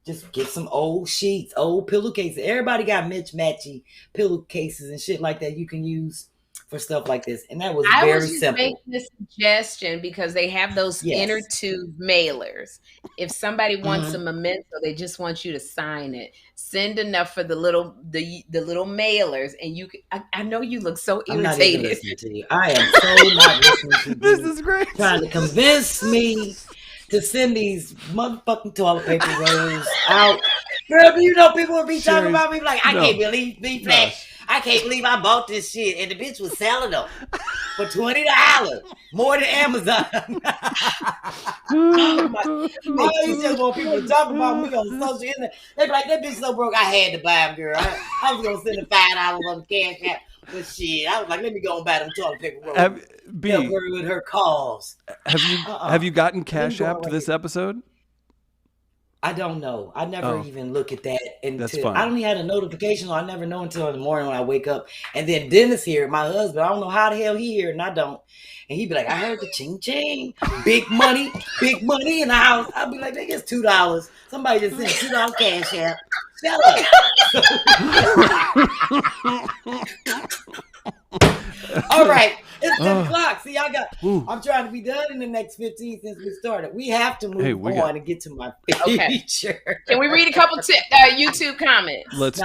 Just get some old sheets, old pillowcases. Everybody got matchy pillowcases and shit like that you can use for stuff like this. And that was very simple. I was making a suggestion because they have those inner tube mailers. If somebody wants a memento, they just want you to sign it. Send enough for the little mailers, and you. I know you look so irritated. I'm not even listening to you. I am so not listening to you. This is great. Trying to convince me to send these motherfucking toilet paper rolls out. Girl, do you know people would be talking about me like, I can't believe B-Phlat. I can't believe I bought this shit. And the bitch was selling them for $20. More than Amazon. I used to want people to talk about me on social internet. They be like, that bitch so broke, I had to buy them, girl. I was going to send them $5 on the Cash App. But shit, I was like, let me go and buy them toilet paper rolls. Help her with her cause. Have you gotten Cash App to this episode? I don't know. I never even look at that until That's fine. I don't even have a notification. I never know until in the morning when I wake up. And then Dennis here, my husband, I don't know how the hell he here and I don't. And he'd be like, I heard the ching ching, big money in the house. I'd be like, they get $2. Somebody just sent $2 Cash App. Shut up. All right. It's 10 o'clock. See, I'm trying to be done in the next 15 since we started. We have to move on and get to my feature. Can we read a couple YouTube comments? Let's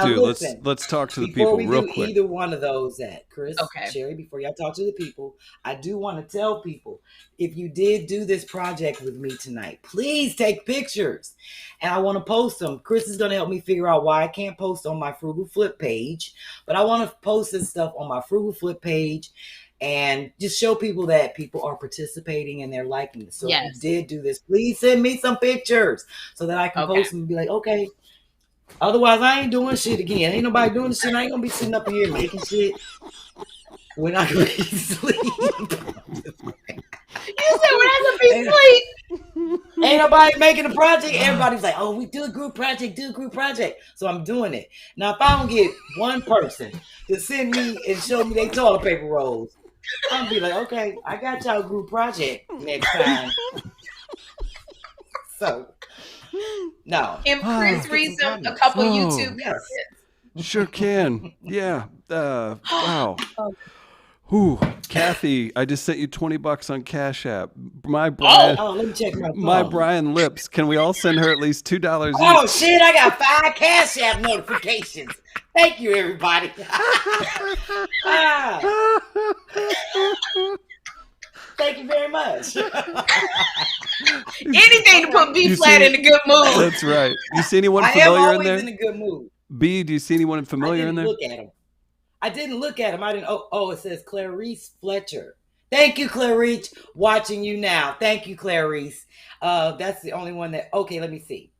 talk to the people real quick. Before we do either one of those, Chris, Sherri, before y'all talk to the people, I do want to tell people, if you did do this project with me tonight, please take pictures. And I want to post them. Chris is going to help me figure out why I can't post on my Frugal Flip page. But I want to post this stuff on my Frugal Flip page and just show people that people are participating and they're liking it. So if you did do this, please send me some pictures so that I can post them and be like, okay. Otherwise, I ain't doing shit again. Ain't nobody doing shit. I ain't going to be sitting up here making shit when I can be asleep. You said when I could be asleep. Ain't nobody making a project. Everybody's like, oh, we do a group project. So I'm doing it. Now, if I don't get one person to send me and show me their toilet paper rolls, I'm be like, okay, I got y'all group project next time. So, no. And Chris reads a couple YouTube comments. Sure can. Yeah. Wow. Ooh, Kathy, I just sent you $20 on Cash App. My Brian, let me check my phone. My Brian Lips. Can we all send her at least $2 each? Oh shit! I got 5 Cash App notifications. Thank you, everybody. Thank you very much. Anything to put B-Phlat in a good mood. That's right. You see anyone familiar in there? I am always in a good mood. B, do you see anyone familiar in there? I didn't look at him. I didn't. It says Clarice Fletcher. Thank you, Clarice. Watching you now. Thank you, Clarice. That's the only one that. Okay, let me see.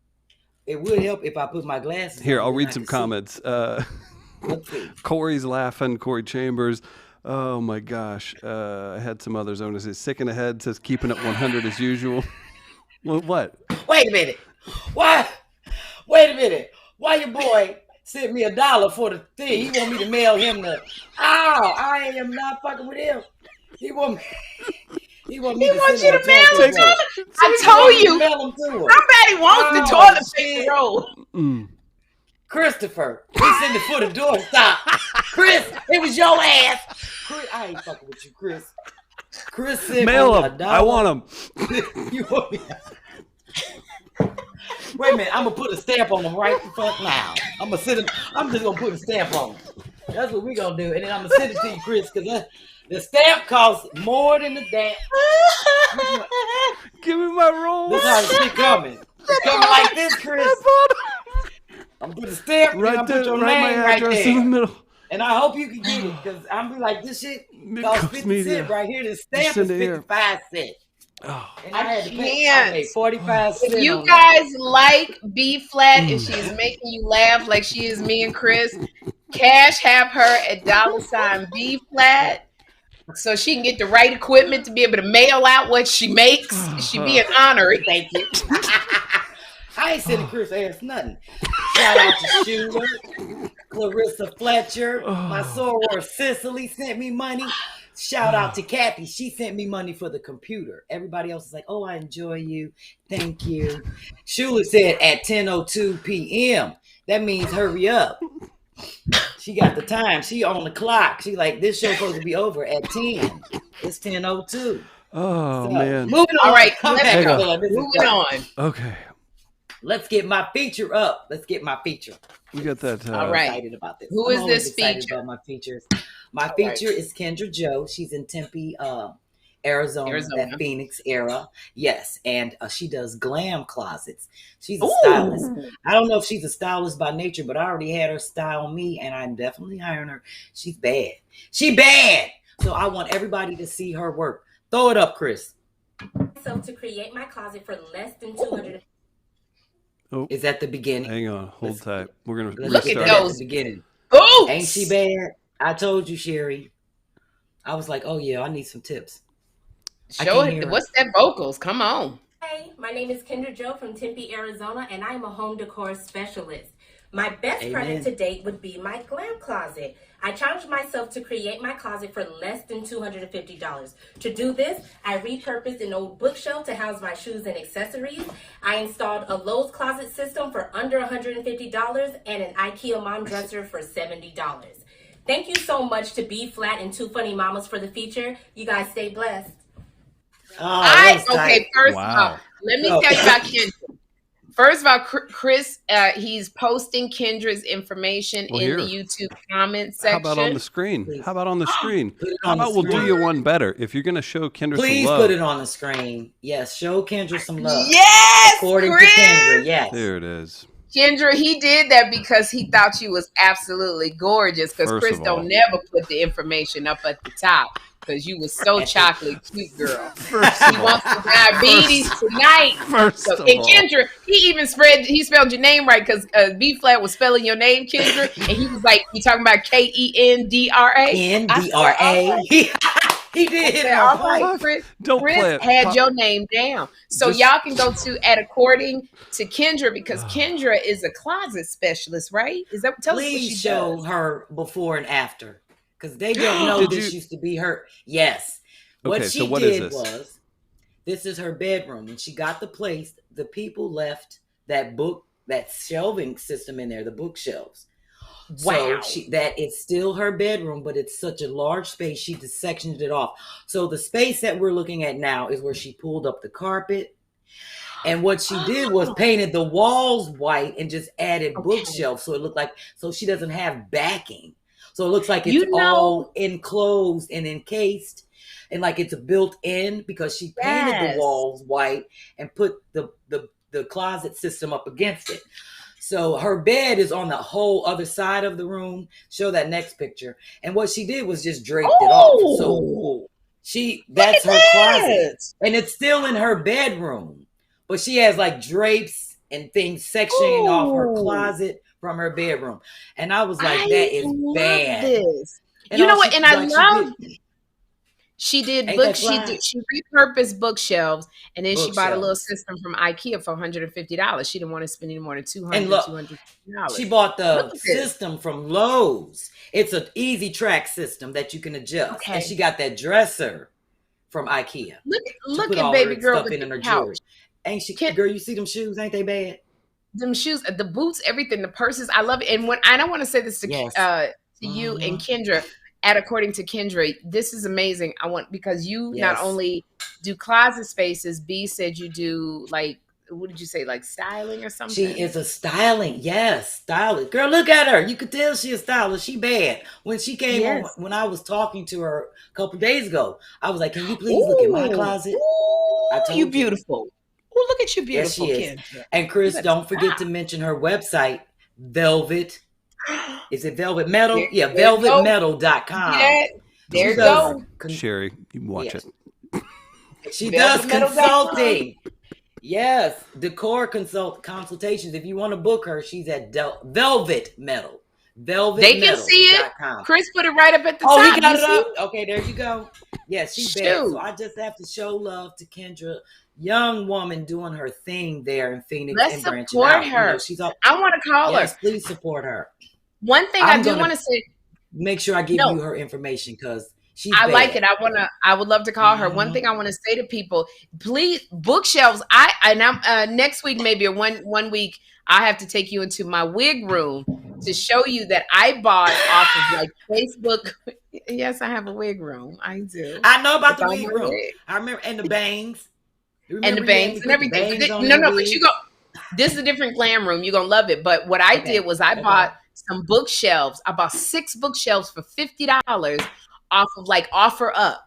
It would help if I put my glasses Here, on. I'll read some comments. Let's see. Corey's laughing. Corey Chambers. Oh my gosh. I had some others. I want to say sick in the head says keeping it 100 as usual. What? Wait a minute. Why? Wait a minute. Why your boy sent me $1 for the thing? He want me to mail him the. Oh, I am not fucking with him. He want me. He want you to mail him to him. I told you. Somebody wants the toilet paper roll. Christopher, he sent it for the door. Stop. Chris, it was your ass. Chris, I ain't fucking with you, Chris. Chris sent mail me him. $1. I want him. You want me? Wait a minute, I'm gonna put a stamp on them right the fuck now. I'm just gonna put a stamp on them. That's what we gonna do, and then I'm gonna send it to you, Chris, because the stamp costs more than the damn. Give me my roll. This how it's coming. It's coming like this, Chris. I'm gonna put a stamp. Right I'm gonna put your my name right address there. in the middle. And I hope you can get it, because I'm be like, this shit costs 50 cents right here. The stamp is 55 cents. Oh. And I had to pay 45 cents. If you guys like B-Phlat and she's making you laugh like she is me and Chris, cash have her at $ B-Phlat so she can get the right equipment to be able to mail out what she makes. She being honored. Thank you. I ain't sending Chris ass nothing. Shout out to Shooter, Clarissa Fletcher, my soror Cicely sent me money. Shout out to Kathy. She sent me money for the computer. Everybody else is like, oh, I enjoy you. Thank you. Shula said at 10:02 p.m. That means hurry up. She got the time. She on the clock. She like, this show supposed to be over at 10. It's 10:02. Oh, so, man. Moving on. All right. Moving on. Okay. Let's get my feature up. We got that. All right. I'm excited about this. Who is this feature? About my features. My feature is Kendra Joe. She's in Tempe, Arizona, that Phoenix era. Yes. And she does glam closets. She's a stylist. I don't know if she's a stylist by nature, but I already had her style me, and I'm definitely hiring her. She's bad. She bad. So I want everybody to see her work. Throw it up, Chris. So to create my closet for less than $200. Oh, is that the beginning? Hang on, hold tight. We're gonna look restart. at those at the beginning. Oops. Ain't she bad? I told you, Sherri. I was like, oh yeah, I need some tips. Show it. What's that vocals? Come on. Hey, my name is Kendra Joe from Tempe, Arizona, and I'm a home decor specialist. My best project to date would be my glam closet. I challenged myself to create my closet for less than $250. To do this, I repurposed an old bookshelf to house my shoes and accessories. I installed a Lowe's closet system for under $150 and an IKEA mom dresser for $70. Thank you so much to B-Phlat and Two Funny Mamas for the feature. You guys stay blessed. First of all, let me tell you about Kendra. First of all, Chris, he's posting Kendra's information in the YouTube comment section. How about on the screen? Please. How about on the screen? How about we'll do you one better? If you're going to show Kendra Please some love. Put it on the screen. Yes, show Kendra some love. Yes, according Chris. to Kendra, yes. There it is. Kendra, he did that because he thought you was absolutely gorgeous, because Chris don't never put the information up at the top. Because you was so chocolate cute, girl. He wants some diabetes tonight. And Kendra, he spelled your name right, because B-Phlat was spelling your name, Kendra, and he was like, you talking about Kendra? Kendra. He did. Chris had your name down. So y'all can go to according to Kendra, because Kendra is a closet specialist, right? Is that tell us what she show does. Her before and after. Because they don't know this used to be her. Yes. What she did was, this is her bedroom. When she got the place, the people left that shelving system in there, the bookshelves. Wow. So that it's still her bedroom, but it's such a large space, she just sectioned it off. So the space that we're looking at now is where she pulled up the carpet. And what she did was painted the walls white and just added bookshelves. So it looked like, so she doesn't have backing. So it looks like it's all enclosed and encased, and like it's built in, because she painted the walls white and put the closet system up against it. So her bed is on the whole other side of the room. Show that next picture. And what she did was just draped it off. So that's her closet. And it's still in her bedroom. But she has like drapes and things sectioning off her closet from her bedroom. And I was like, that is bad. This. And you know what? And I love she repurposed bookshelves, and then she bought a little system from IKEA for $150. She didn't want to spend any more than $250. She bought the system from Lowe's. It's an easy track system that you can adjust. Okay. And she got that dresser from IKEA. Look at baby girl with her couch. Ain't she, girl? You see them shoes? Ain't they bad? Them shoes, the boots, everything, the purses. I love it. And when I don't want to say this to you and Kendra. According to Kendra, this is amazing. Because you not only do closet spaces, B said you do like, what did you say, like styling or something? She is a styling, stylist. Girl, look at her. You could tell she a stylist. She bad. When she came on, when I was talking to her a couple days ago, I was like, can you please look at my closet? I told you beautiful. Oh, look at you beautiful, Kendra. And Chris, don't forget to mention her website, Velvet. Is it Velvet Metal? Yeah, velvetmetal.com. Yeah, there you go. Sherri, you can watch it. She does consulting. Yes, decor consultations. If you want to book her, she's at Velvet Metal. They can see it. Chris put it right up at the top. Oh, he got it up. Okay, there you go. Yes, she's bad. So I just have to show love to Kendra, young woman doing her thing there in Phoenix. Let's support her. I want to call her. Please support her. One thing I do want to say. Make sure I give you her information because she's bad. like it. I would love to call her. One thing I want to say to people, please, bookshelves. Next week, maybe or one week, I have to take you into my wig room to show you that I bought off of like Facebook. Yes, I have a wig room. I do. I know about the wig room. I remember, and the bangs. And the bangs and everything. But you go. This is a different glam room. You're gonna love it. But what I did was I bought some bookshelves. I bought 6 bookshelves for $50 off of like OfferUp.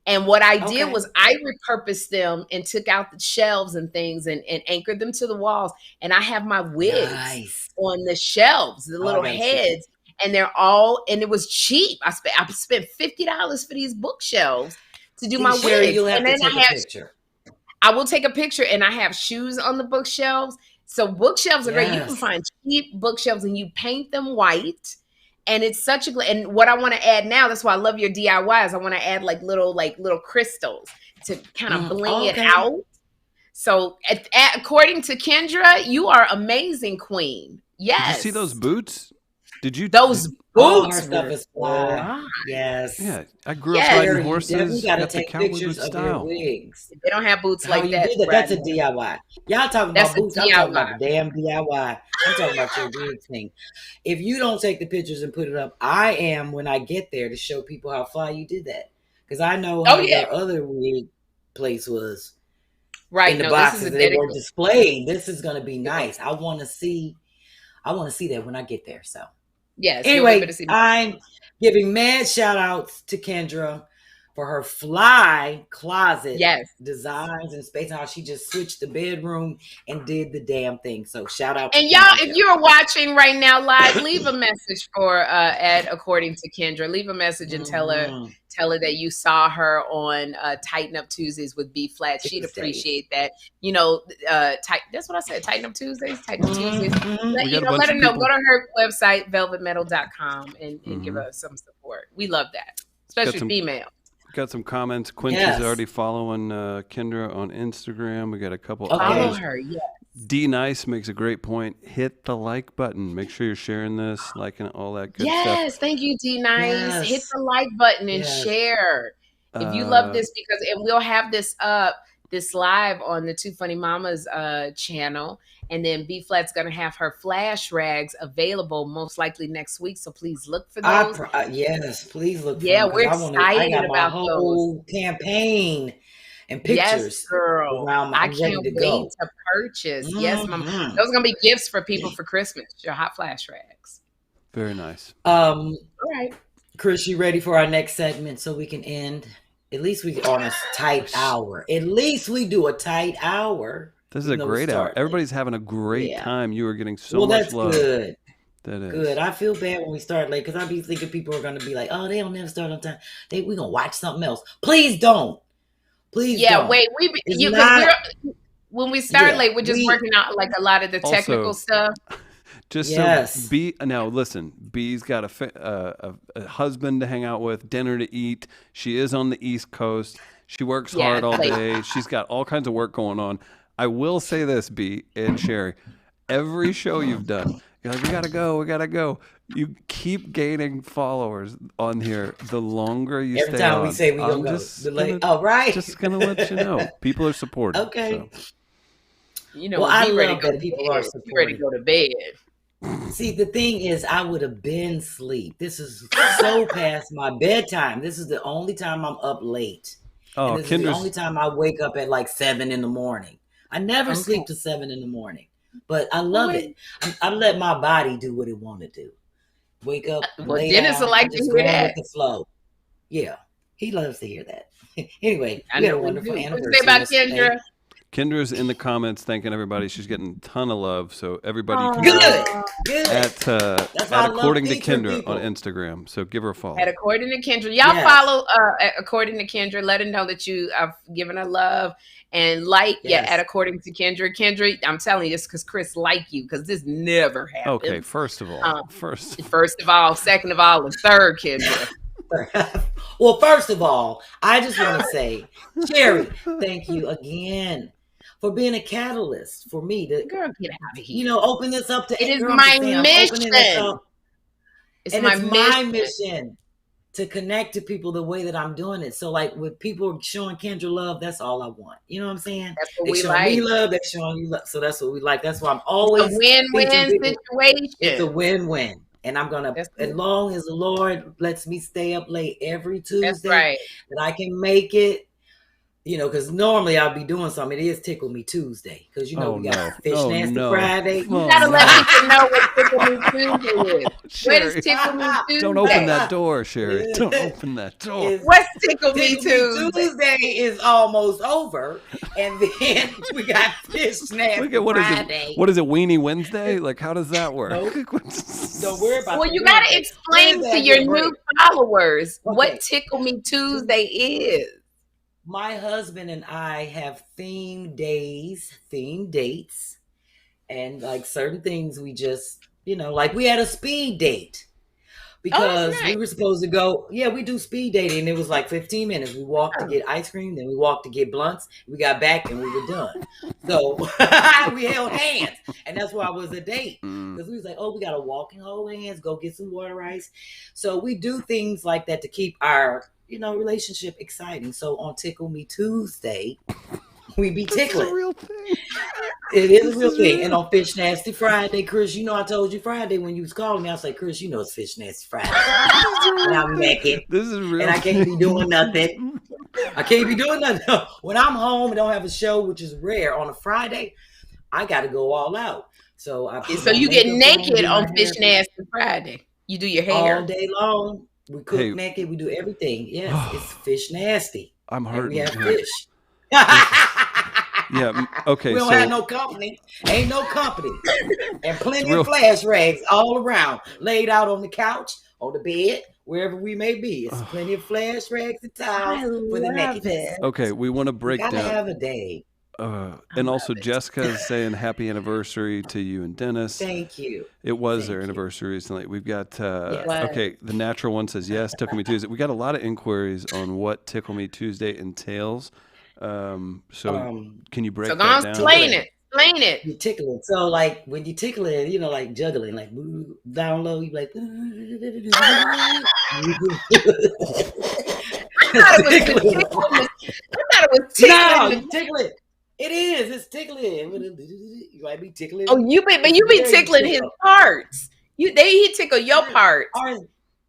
And what I did was I repurposed them and took out the shelves and things and anchored them to the walls. And I have my wigs on the shelves, the little heads, and they're all, and it was cheap. I spent $50 for these bookshelves to do my wigs. And then I have I will take a picture, and I have shoes on the bookshelves. So bookshelves are great. You can find cheap bookshelves and you paint them white. And it's such a, and what I want to add now, that's why I love your DIYs. I want to add like little crystals to kind of bling it out. So according to Kendra, you are amazing, queen. Yes. Did you see those boots? Did you? Those boots. Stuff is fly. Yes. Yeah. I grew up riding horses. You got to take pictures of your wigs. They don't have boots like that. That's a DIY. Y'all talking about boots. I'm talking about the damn DIY. I'm talking about your wig thing. If you don't take the pictures and put it up, I am when I get there to show people how fly you did that. Because I know how your other wig place was. Right. In the boxes they were displayed. This is going to be nice. I want to see that when I get there. So. Yes. Anyway, I'm giving mad shout outs to Kendra for her fly closet designs and space and how she just switched the bedroom and did the damn thing. So shout out. And y'all, if you're watching right now live, leave a message for according to Kendra. Leave a message and tell her that you saw her on Tighten Up Tuesdays with B-Flat. She'd appreciate that. You know, that's what I said. Tighten Up Tuesdays. Tighten Up Tuesdays. Let her know. Go to her website, velvetmetal.com, and give her some support. We love that, especially female. Got some comments. Quincy's already following Kendra on Instagram. We got a couple. Follow her, yes. D Nice makes a great point. Hit the like button. Make sure you're sharing this, liking all that good stuff. Yes, thank you, D Nice. Yes. Hit the like button and share. If you love this, and we'll have this live on the Two Funny Mamas channel. And then B-Flat's going to have her flash rags available most likely next week. So please look for those. Yes, please look for them. Yeah, we're excited about those. Whole campaign and pictures. Yes, girl. I can't wait to purchase. Mm-hmm. Yes, Mom. Those are going to be gifts for people for Christmas. Your hot flash rags. Very nice. All right. Chris, you ready for our next segment so we can end? At least we on a tight hour. At least we do a tight hour. This is a great hour. Everybody's having a great time. You are getting so much love. Good. That is good. I feel bad when we start late because I be thinking people are going to be like, "Oh, they don't never start on time. We're going to watch something else." Please don't. Please don't. Wait. when we start late, we're just working out like a lot of the technical stuff. Just so now listen, B's got a husband to hang out with, dinner to eat. She is on the East Coast. She works hard all day. She's got all kinds of work going on. I will say this, B and Sherri, every show you've done, you're like, we gotta go. You keep gaining followers on here the longer you stay on. Every time we say we gonna go. Just gonna let you know. People are supporting. Okay. So. You know, I love that people are supporting. You ready to go to bed. See, the thing is, I would have been asleep. This is so past my bedtime. This is the only time I'm up late. Oh, and this is the only time I wake up at like 7 a.m. I never sleep to 7 a.m, but I love it. I let my body do what it want to do. Wake up. Well, Dennis will like to hear that. With the flow. Yeah, he loves to hear that. Anyway, we had a wonderful anniversary. Say about Kendra. Kendra's in the comments thanking everybody. She's getting a ton of love, so everybody can good. At According to Kendra on Instagram. So give her a follow. At According to Kendra. Y'all follow According to Kendra. Let her know that you have given her love and at According to Kendra. Kendra, I'm telling you this because Chris like you because this never happened. Okay, first of all. First of all, second of all, and third, Kendra. Well, first of all, I just want to say, Sherri, thank you again for being a catalyst for me to get out of here. Open this up to it is my mission. It's my mission to connect to people the way that I'm doing it. So, like, with people showing Kendra love, that's all I want. You know what I'm saying? That's what they we showing like. me love, they're showing you love. So that's what we like. That's why I'm always a win-win situation. It's a win-win. And I'm gonna, as long as the Lord lets me stay up late every Tuesday, that I can make it. Because normally I'll be doing something. It is Tickle Me Tuesday because we got Fish Nasty Friday. You gotta let people know what Tickle Me Tuesday is. What is Tickle Me Tuesday? Don't open that door, Sherri. Don't open that door. What's Tickle Me Tuesday? Tuesday is almost over, and then we got Fish Nasty Friday. What is it? Weenie Wednesday? Like, how does that work? Don't worry about. Well, you gotta explain to your new followers what Tickle Me Tuesday is. My husband and I have themed days, themed dates, and like certain things we just, like we had a speed date because we were supposed to go. Yeah, we do speed dating. It was like 15 minutes. We walked to get ice cream, then we walked to get blunts. We got back and we were done. So we held hands, and that's why it was a date because we was like, we got to walk and hold hands, go get some water ice. So we do things like that to keep our relationship exciting. So on Tickle Me Tuesday, we be tickling. It's a real thing. It is a real thing. And on Fish Nasty Friday, Chris, I told you Friday when you was calling me, I was like, Chris, it's Fish Nasty Friday. And I'm naked. This is real. And I can't be doing nothing. When I'm home and don't have a show, which is rare on a Friday, I got to go all out. So you get naked on Fish Nasty Friday. You do your hair all day long. We cook naked. We do everything. Yes, it's Fish Nasty. I'm hurting. We have fish. Yeah. Okay. We don't have no company. Ain't no company. And plenty of flash rags all around, laid out on the couch, on the bed, wherever we may be. It's plenty of flash rags and towels for the nakedness. Okay, we want to break down. Gotta have a day. And also Jessica is saying happy anniversary to you and Dennis. Thank you. It was their anniversary recently. We've got the natural one says yes, Tickle Me Tuesday. We got a lot of inquiries on what Tickle Me Tuesday entails. Can you break that down? Explain it. You tickle it. So like when you tickle it, like juggling, like down low, you like I thought it was tickling. No, you tickle it. It is. It's tickling. You might be tickling. Oh, you be tickling his parts. He tickle your parts.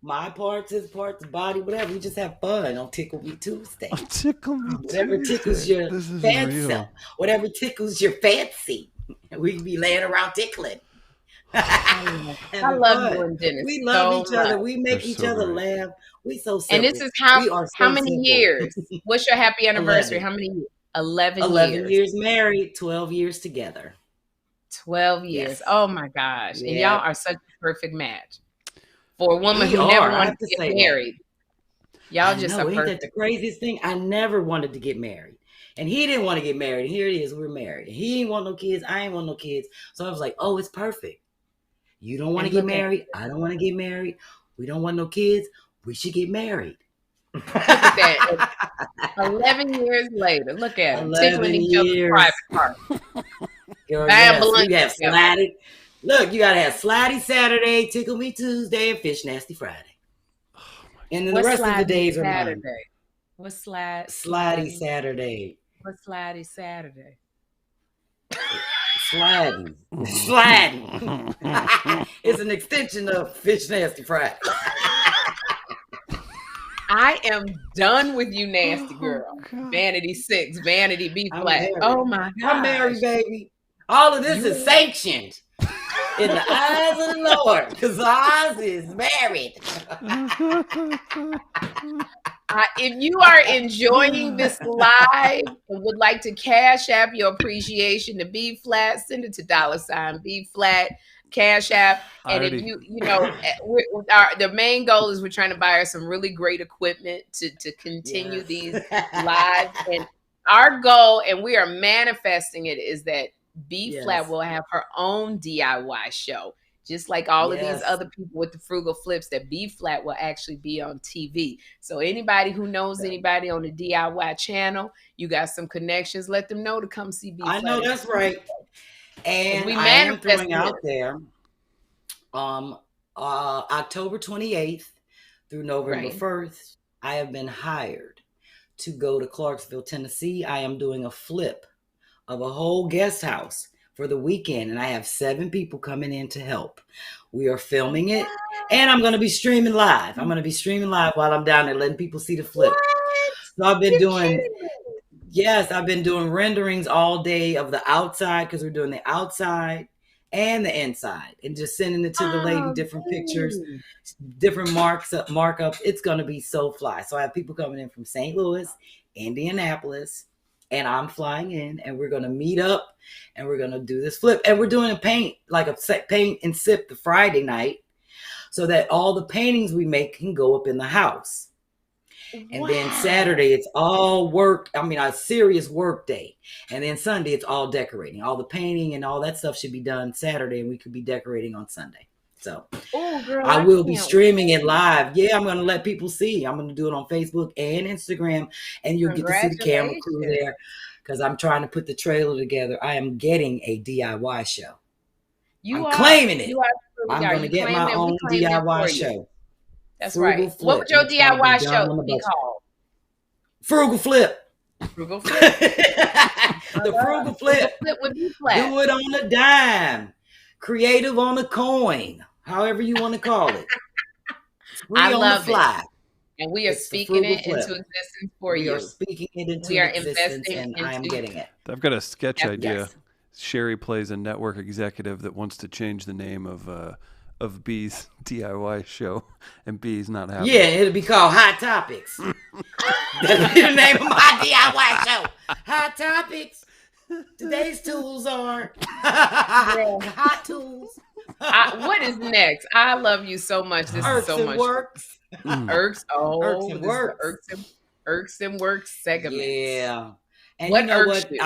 My parts, his parts, body, whatever. We just have fun on Tickle Me Tuesday. Tickle Me Whatever tickles your fancy. Whatever tickles your fancy. We can be laying around tickling. I love you and Dennis. We love each other. We make each other laugh. We so simple. And this is how many years? What's your happy anniversary? 11. How many years? 11 years. 11 years married, 12 years together. 12 years. Yes. Oh my gosh. Yeah. And y'all are such a perfect match. For a woman who never wanted to get married. Y'all just are perfect. Ain't that the craziest thing? I never wanted to get married. And he didn't want to get married. Here it is, we're married. He ain't want no kids. I ain't want no kids. So I was like, oh, it's perfect. You don't want to get married. I don't want to get married. We don't want no kids. We should get married. Look at that. 11 years later. Look at him. Tickling each other's private parts. You have Slatty. Look, you got to have Slatty Saturday, Tickle Me Tuesday, and Fish Nasty Friday. And then the rest of the days are mine. What's Slatty Saturday? What's Slatty Saturday? Slatty. It's an extension of Fish Nasty Friday. I am done with you, nasty girl. Vanity 6, Vanity B-Phlat. Oh my God. I'm married, baby. All of this is sanctioned in the eyes of the Lord, because Oz is married. If you are enjoying this live and would like to cash app your appreciation to B-Phlat, send it to $ B-Phlat, cash app. And if the main goal is we're trying to buy her some really great equipment to continue these lives. And our goal, and we are manifesting it, is that B-Phlat will have her own DIY show. Just like all of these other people with the frugal flips, that B-Phlat will actually be on TV. So anybody who knows anybody on the DIY channel, you got some connections, let them know to come see B-Phlat. I know that's right. And I am throwing out there October 28th through November 1st, I have been hired to go to Clarksville, Tennessee. I am doing a flip of a whole guest house for the weekend, and I have 7 people coming in to help. We are filming it, and I'm going to be streaming live. I'm going to be streaming live while I'm down there, letting people see the flip. So I've been doing renderings all day of the outside, because we're doing the outside and the inside, and just sending it to the lady, different pictures, different markup. It's going to be so fly. So I have people coming in from St. Louis, Indianapolis, and I'm flying in, and we're going to meet up, and we're going to do this flip. And we're doing a paint and sip the Friday night, so that all the paintings we make can go up in the house. And then Saturday, it's all work. I mean, a serious work day. And then Sunday, it's all decorating. All the painting and all that stuff should be done Saturday, and we could be decorating on Sunday. So I will be streaming it live. Yeah, I'm going to let people see. I'm going to do it on Facebook and Instagram, and you'll get to see the camera crew there, because I'm trying to put the trailer together. I am getting a DIY show. I'm claiming it. I'm going to get my own DIY show. That's right. What would your DIY show be called? Frugal Flip. Frugal Flip. The Frugal Flip. Would be flat. Do it on a dime. Creative on a coin. However you want to call it. Free I love the fly. It. And we are speaking it into existence for you. We are speaking it into existence, and I am getting it. I've got a sketch idea. Yes. Sherri plays a network executive that wants to change the name of B's DIY show, and B's not happy. Yeah, it'll be called Hot Topics. That'll be the name of my DIY show. Hot Topics. Today's tools are hot tools. What is next? I love you so much. This is so much works. Irks. Oh, Irks and works. Irks and works segment. Yeah. And what you know what? You?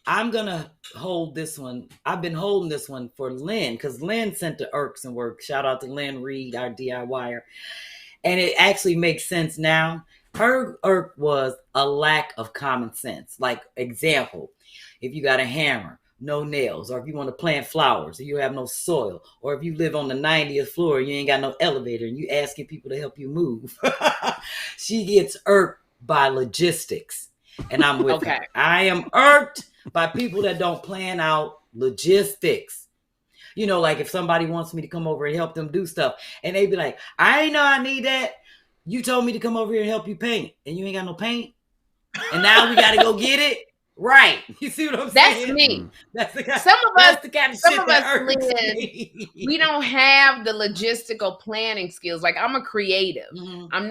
I'm gonna hold this one. I've been holding this one for Lynn, because Lynn sent the Irks and Works. Shout out to Lynn Reed, our DIYer. And it actually makes sense now. Her irk was a lack of common sense. Like, example, if you got a hammer, no nails, or if you want to plant flowers, or you have no soil, or if you live on the 90th floor, you ain't got no elevator, and you asking people to help you move. She gets irked by logistics. And I'm with her. I am irked by people that don't plan out logistics. You know, like if somebody wants me to come over and help them do stuff, and they be like, I ain't know I need that. You told me to come over here and help you paint, and you ain't got no paint. And now we got to go get it. Right. You see what I'm saying? That's me. That's the kind, some of us, Lynn, we don't have the logistical planning skills. Like, I'm a creative. Mm-hmm. I'm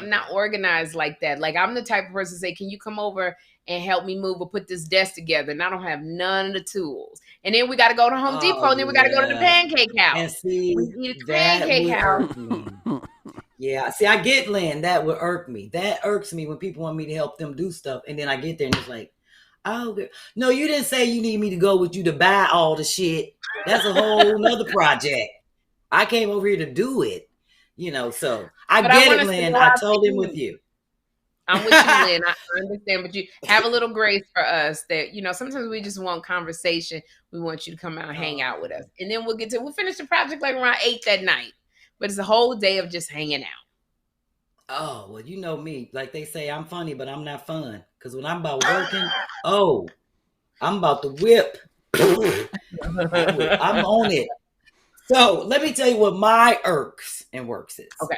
not organized like that. Like, I'm the type of person to say, can you come over and help me move or put this desk together? And I don't have none of the tools. And then we got to go to Home Depot, and then we got to go to the pancake house. And see, we eat at the pancake house. Yeah, see, I get Lynn. That would irk me. That irks me when people want me to help them do stuff, and then I get there and it's like, oh, no, you didn't say you need me to go with you to buy all the shit. That's a whole nother project. I came over here to do it, So I get it, Lynn. I told him with you. I'm with you, Lynn. I understand, but you have a little grace for us that, sometimes we just want conversation. We want you to come out and hang out with us. And then we'll finish the project like around 8 that night. But it's a whole day of just hanging out. Oh, well, you know me. Like they say, I'm funny, but I'm not fun. Because when I'm about working, I'm about to whip. I'm on it. So let me tell you what my irks and works is. Okay.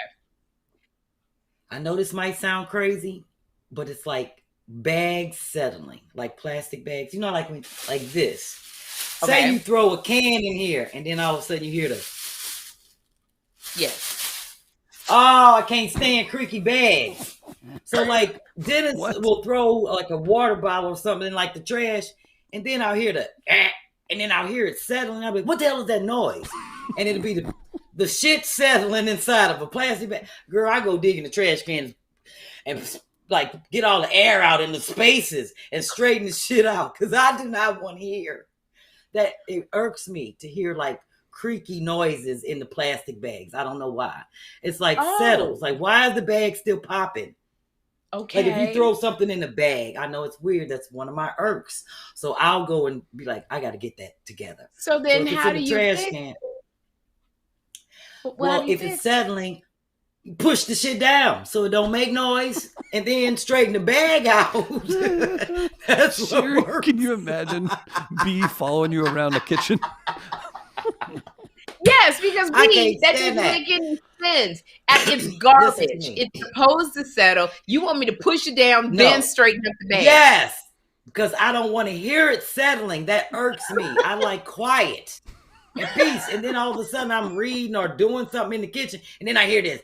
I know this might sound crazy, but it's like bags settling, like plastic bags. Like this. Okay. Say you throw a can in here, and then all of a sudden you hear the... Yes. Oh, I can't stand creaky bags. So like Dennis will throw like a water bottle or something in like the trash, and then I'll hear and then I'll hear it settling. I'll be like, what the hell is that noise? And it'll be the shit settling inside of a plastic bag. Girl, I go dig in the trash cans and like get all the air out in the spaces and straighten the shit out. Cause I do not want to hear that. It irks me to hear like creaky noises in the plastic bags. I don't know why. It's like settles. Like, why is the bag still popping? Okay. Like if you throw something in the bag, I know it's weird. That's one of my irks. So I'll go and be like, I got to get that together. So then how do you fix it? Well, if it's settling, push the shit down so it don't make noise, and then straighten the bag out. That's Sherri, what works. Can you imagine B following you around the kitchen? Yes, because B, that doesn't make any sense. It's garbage. It's supposed to settle. You want me to push it down, then straighten up the bag. Yes, because I don't want to hear it settling. That irks me. I like quiet and peace. And then all of a sudden I'm reading or doing something in the kitchen, and then I hear this.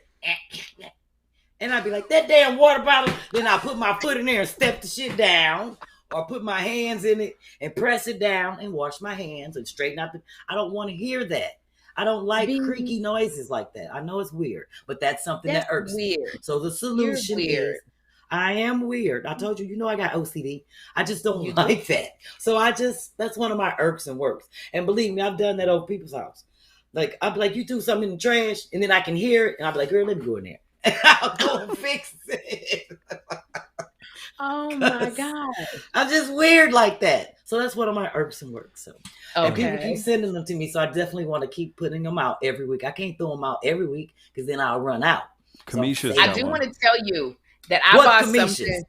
And I'd be like, that damn water bottle. Then I put my foot in there and step the shit down, or put my hands in it and press it down and wash my hands and straighten out I don't want to hear that. I don't like creaky noises like that. I know it's weird, but that's something that irks me. So the solution is, I am weird. I told you, I got OCD. I just don't like that. So that's one of my irks and works. And believe me, I've done that over people's house. Like, I'll be like, you threw something in the trash, and then I can hear it, and I'll be like, girl, let me go in there. And I'll go and fix it. Oh my God. I'm just weird like that. So that's one of my irks and works. So and people keep sending them to me. So I definitely want to keep putting them out every week. I can't throw them out every week because then I'll run out. I do want to tell you that I bought something.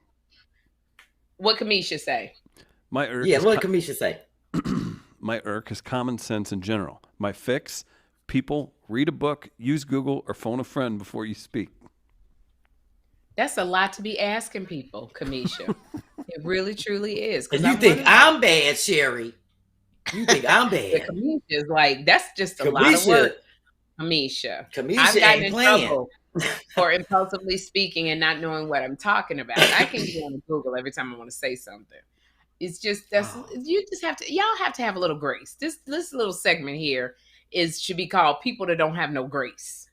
What Kamisha say? My irk. Yeah, what Kamisha say? My irk is common sense in general. My fix: people read a book, use Google, or phone a friend before you speak. That's a lot to be asking people, Kamisha. It really, truly is. And you think I'm bad, Sherri? You think I'm bad? Yeah, Kamisha is like, that's just a lot of work. Kamisha I've gotten in trouble for impulsively speaking and not knowing what I'm talking about. I can go on Google every time I want to say something. It's just you just have to. Y'all have to have a little grace. This little segment here should be called "People That Don't Have No Grace."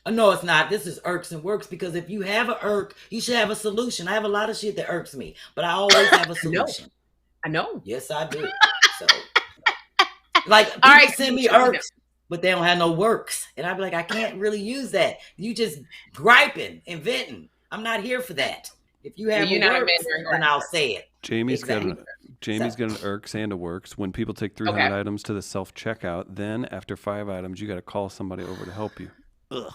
No, it's not. This is irks and works, because if you have an irk, you should have a solution. I have a lot of shit that irks me, but I always have a solution. I know. Yes, I do. So, like, people send me irks, but they don't have no works. And I'd be like, I can't really use that. You just griping and venting. I'm not here for that. If you have works, then I'll say it. Jamie's got an irks and a works. When people take 300 items to the self-checkout, then after 5 items, you got to call somebody over to help you. Ugh.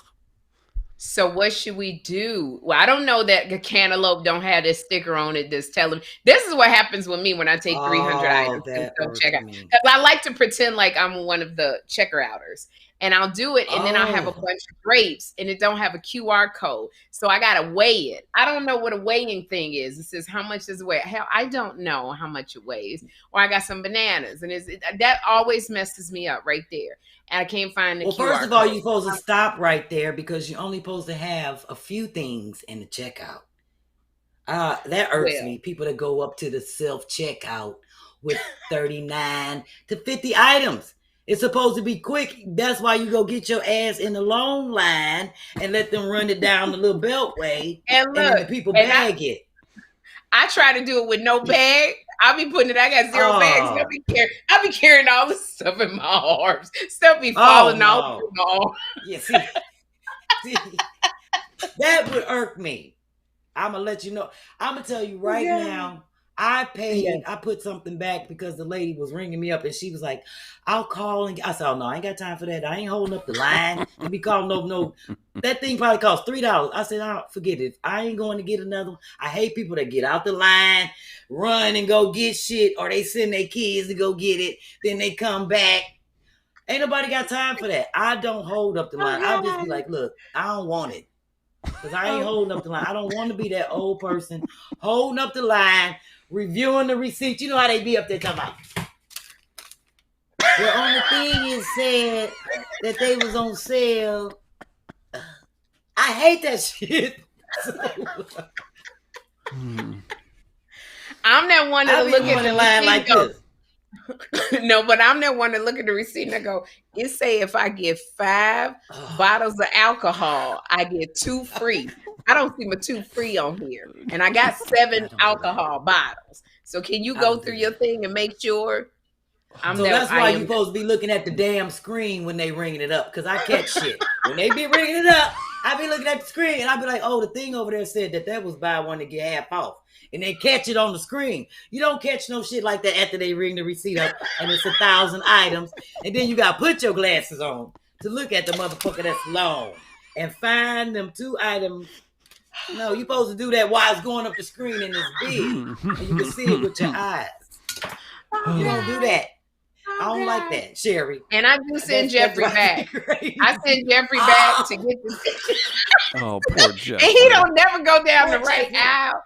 So what should we do? Well, I don't know that the cantaloupe don't have this sticker on it that's telling. This is what happens with me when I take 300 items to check out. Because I like to pretend like I'm one of the checker outers. And I'll do it, and then I'll have a bunch of grapes, and it don't have a QR code. So I got to weigh it. I don't know what a weighing thing is. It says, how much does it weigh? Hell, I don't know how much it weighs. Or I got some bananas, and that always messes me up right there. And I can't find the QR first of all, you're supposed to stop right there, because you're only supposed to have a few things in the checkout. That irks me. People that go up to the self-checkout with 39 to 50 items. It's supposed to be quick. That's why you go get your ass in the long line and let them run it down the little beltway, and then the people bag it. I try to do it with no bag. I got 0 bags. I be carrying all this stuff in my arms. Stuff be falling off in my arms. Yeah, see, that would irk me. I'm gonna let you know. I'm gonna tell you right now. I paid. I put something back because the lady was ringing me up and she was like, "I'll call." And I said, "Oh no, I ain't got time for that. I ain't holding up the line and be calling no. That thing probably cost $3." I said, "Oh, forget it. I ain't going to get another one." I hate people that get out the line, run and go get shit, or they send their kids to go get it. Then they come back. Ain't nobody got time for that. I don't hold up the line. I'll just be like, "Look, I don't want it." Because I ain't holding up the line. I don't want to be that old person holding up the line, reviewing the receipt. You know how they be up there talking about. Well, on the thing it said that they was on sale. I hate that shit. I'm that one that look at the line like this. No, but I'm that one to look at the receipt and I go, it say if I get 5 bottles of alcohol, I get 2 free. I don't see my 2 free on here. And I got 7 alcohol bottles. So can you go through your thing and make sure? That's why you're supposed to be looking at the damn screen when they ringing it up. Because I catch shit. When they be ringing it up, I be looking at the screen and I be like, oh, the thing over there said that was buy one to get half off. And they catch it on the screen. You don't catch no shit like that after they ring the receipt up and it's 1,000 items. And then you got to put your glasses on to look at the motherfucker that's long and find them 2 items. No, you're supposed to do that while it's going up the screen and it's big. And you can see it with your eyes. You don't do that. I don't like that, Sherri. And I do send Jeffrey back. I send Jeffrey back to get the. Oh, poor Jeffrey. And he don't never go down the right aisle.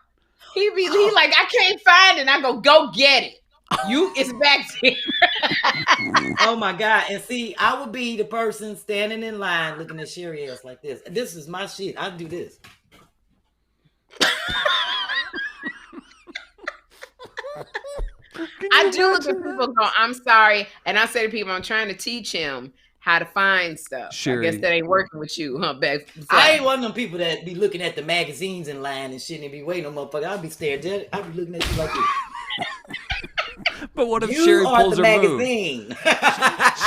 He like, I can't find it. And I go get it. It's back there. Oh my God. And see, I would be the person standing in line looking at Sherri ass like this. This is my shit. I do this. I do look at people and go, I'm sorry. And I say to people, I'm trying to teach him how to find stuff. Sherri. I guess that ain't working with you, huh, Beck? I ain't one of them people that be looking at the magazines in line and shit and be waiting on motherfucker. I'll be staring at it. I'll be looking at you like this. But what if Sherri pulls her magazine. move?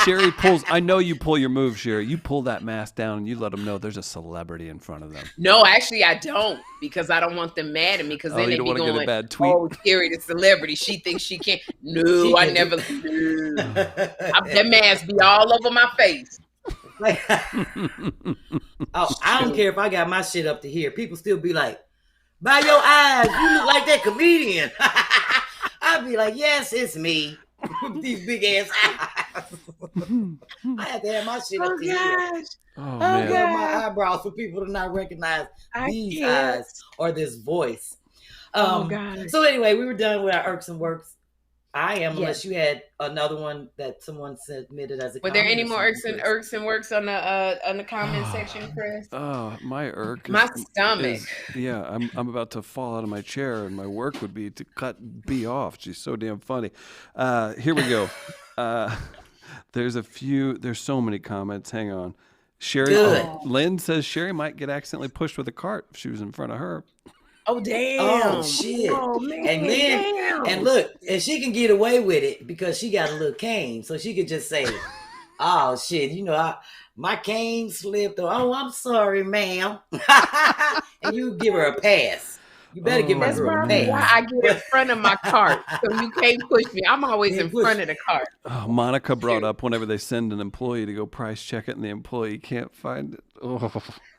Sherri pulls. I know you pull your move, Sherri. You pull that mask down and you let them know there's a celebrity in front of them. No, actually, I don't, because I don't want them mad at me. Because then they be going, get a bad tweet. "Oh, Sherri, the celebrity. She thinks she can't." No, I never. That mask be all over my face. I don't care if I got my shit up to here. People still be like, "By your eyes, you look like that comedian." I'd be like, "Yes, it's me." With these big ass eyes. I have to have my shit up to here. Oh, man. My eyebrows for people to not recognize these eyes or this voice. So anyway, we were done with our irksome works. I am, unless you had another one that someone submitted as a. Were there any more irksome works on the comment section, Chris? Oh, my irk. My stomach. I'm about to fall out of my chair, and my work would be to cut B off. She's so damn funny. Here we go. There's so many comments. Hang on. Sherri. Lynn says Sherri might get accidentally pushed with a cart if she was in front of her. Oh, damn. Oh, shit. Oh, man. And then, and look, and she can get away with it because she got a little cane. So she could just say, "Oh, shit, my cane slipped." Or, "Oh, I'm sorry, ma'am." And you give her a pass. You better give her a pass. That's why I get in front of my cart. So you can't push me. I'm always in front of the cart. Oh, Monica brought up whenever they send an employee to go price check it and the employee can't find it.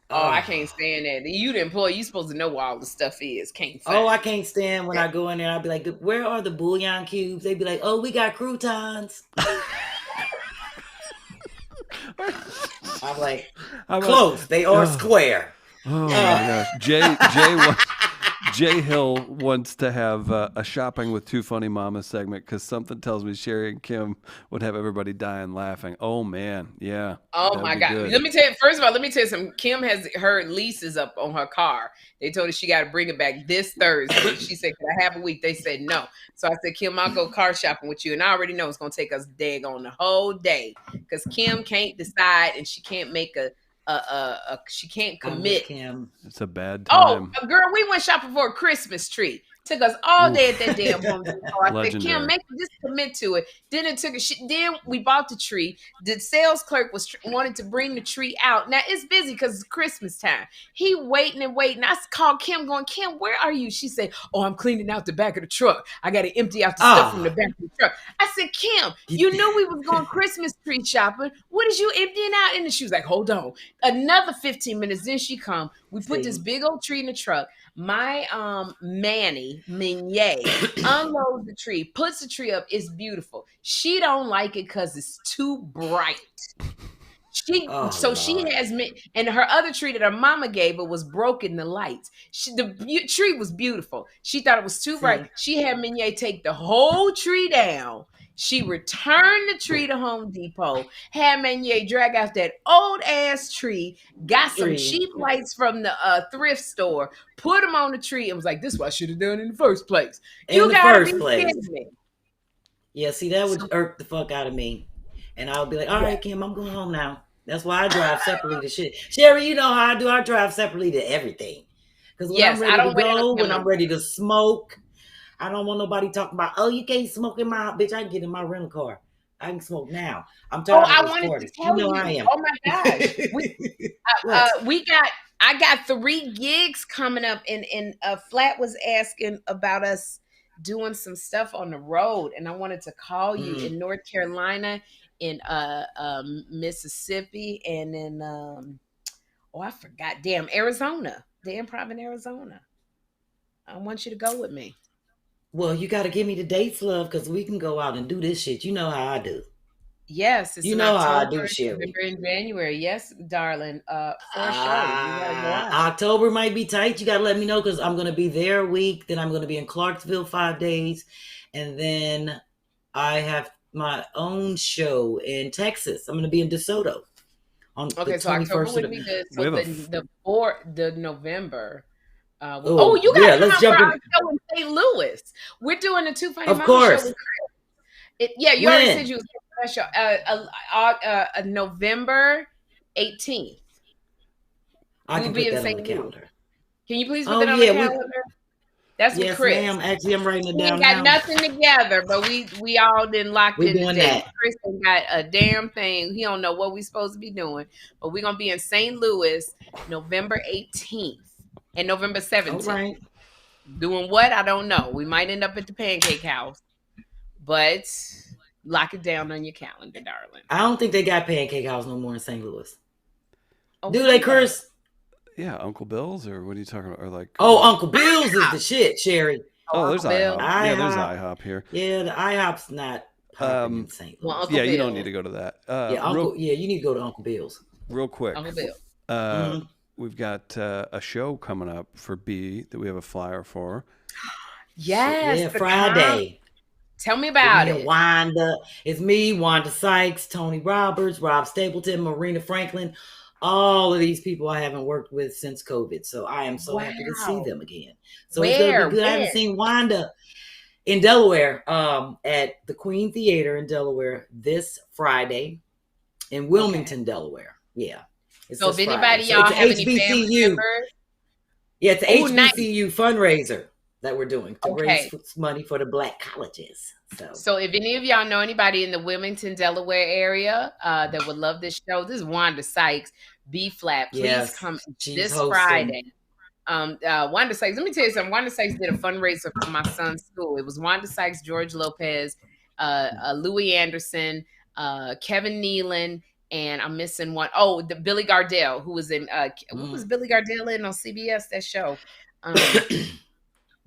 Oh, I can't stand that. You the employee, you supposed to know where all the stuff is. Can't find I can't stand when I go in there. I'll be like, "Where are the bouillon cubes?" They be like, "Oh, we got croutons." I'm like, close. They are square. Oh my gosh. Jay Hill wants to have a shopping with two funny mamas segment because something tells me Sherri and Kym would have everybody dying laughing. Oh man, yeah. Oh my God. Let me tell you, first of all, something. Kym has her leases up on her car. They told her she got to bring it back this Thursday. She said, "Can I have a week?" They said no. So I said, "Kym, I'll go car shopping with you." And I already know it's gonna take us daggone the whole day because Kym can't decide and she can't make she can't commit. It's a bad time. Oh, girl, we went shopping for a Christmas tree. Took us all day at that damn Home Depot. I said, Kym, just commit to it. Then it took then we bought the tree. The sales clerk wanted to bring the tree out. Now it's busy because it's Christmas time. He waiting. I called Kym going, Kym, where are you? She said, oh, I'm cleaning out the back of the truck. I got to empty out the stuff from the back of the truck. I said, Kym, you knew we was going Christmas tree shopping. What is you emptying out? And she was like, hold on. Another 15 minutes. Then she come. We put this big old tree in the truck. My Manny Mignet unloads the tree, puts the tree up. It's beautiful. She don't like it because it's too bright. She has me, and her other tree that her mama gave her was broken. The lights. The tree was beautiful. She thought it was too bright. She had Mignet take the whole tree down. She returned the tree to Home Depot, had Mignet drag out that old ass tree, got some cheap lights from the thrift store, put them on the tree, and was like, this is what I should have done in the first place. You gotta be kidding me. Yeah, see, that would irk the fuck out of me. And I would be like, all right, Kym, I'm going home now. That's why I drive separately to shit. Sherri, you know how I do. I drive separately to everything. Because when I'm ready to go, when I'm ready to smoke, I don't want nobody talking about, oh, you can't smoke in my bitch. I can get in my rental car. I can smoke now. I'm tired of this party. You know I am. Oh my gosh. I got 3 gigs coming up, and Flat was asking about us doing some stuff on the road, and I wanted to call you in North Carolina, in Mississippi, and in I forgot. Damn, Arizona. The Improv in Arizona. I want you to go with me. Well, you got to give me the dates, love, because we can go out and do this shit. You know how I do. Yes, it's you know October, how I do, Sherri. In January, yes, darling. For sure. October might be tight. You got to let me know because I'm going to be there a week. Then I'm going to be in Clarksville 5 days, and then I have my own show in Texas. I'm going to be in DeSoto on the 21st. So October would be good. So the November. You got to come for our show in St. Louis. We're doing a 2 Funny Mama show with Chris. You already said you was doing that show. November 18th. I can put that on the calendar. Can you please put that on the calendar? That's with Chris. Ma'am. Actually, I'm writing it down. We got nothing together, but we all didn't lock in the day. Chris ain't got a damn thing. He don't know what we supposed to be doing, but we're gonna be in St. Louis November 18th. And November 17th. Right. Doing what? I don't know. We might end up at the Pancake House. But lock it down on your calendar, darling. I don't think they got Pancake House no more in St. Louis. Do they, Chris? Yeah, Uncle Bill's, or what are you talking about? Or like Uncle Bill's is the shit, Sherri. There's IHOP. Yeah, there's IHOP here. Yeah, the IHOP's not in St. Louis. Well, you don't need to go to that. You need to go to Uncle Bill's. Real quick. Uncle Bill. We've got a show coming up for B that we have a flyer for. Yes. Friday. Tell me about it. It's me, Wanda Sykes, Tony Roberts, Rob Stapleton, Marina Franklin. All of these people I haven't worked with since COVID. So I am so happy to see them again. So it's going to be good. I haven't seen Wanda in Delaware at the Queen Theater in Delaware this Friday in Wilmington, Delaware. Yeah. So if anybody y'all have any family members? Yeah, it's an HBCU fundraiser that we're doing to raise money for the Black colleges. So if any of y'all know anybody in the Wilmington, Delaware area that would love this show, this is Wanda Sykes, B-Flat. Please come this Friday. Wanda Sykes, let me tell you something. Wanda Sykes did a fundraiser for my son's school. It was Wanda Sykes, George Lopez, Louis Anderson, Kevin Nealon, and I'm missing one. Oh, the Billy Gardell, who was in what was Billy Gardell in on CBS, that show?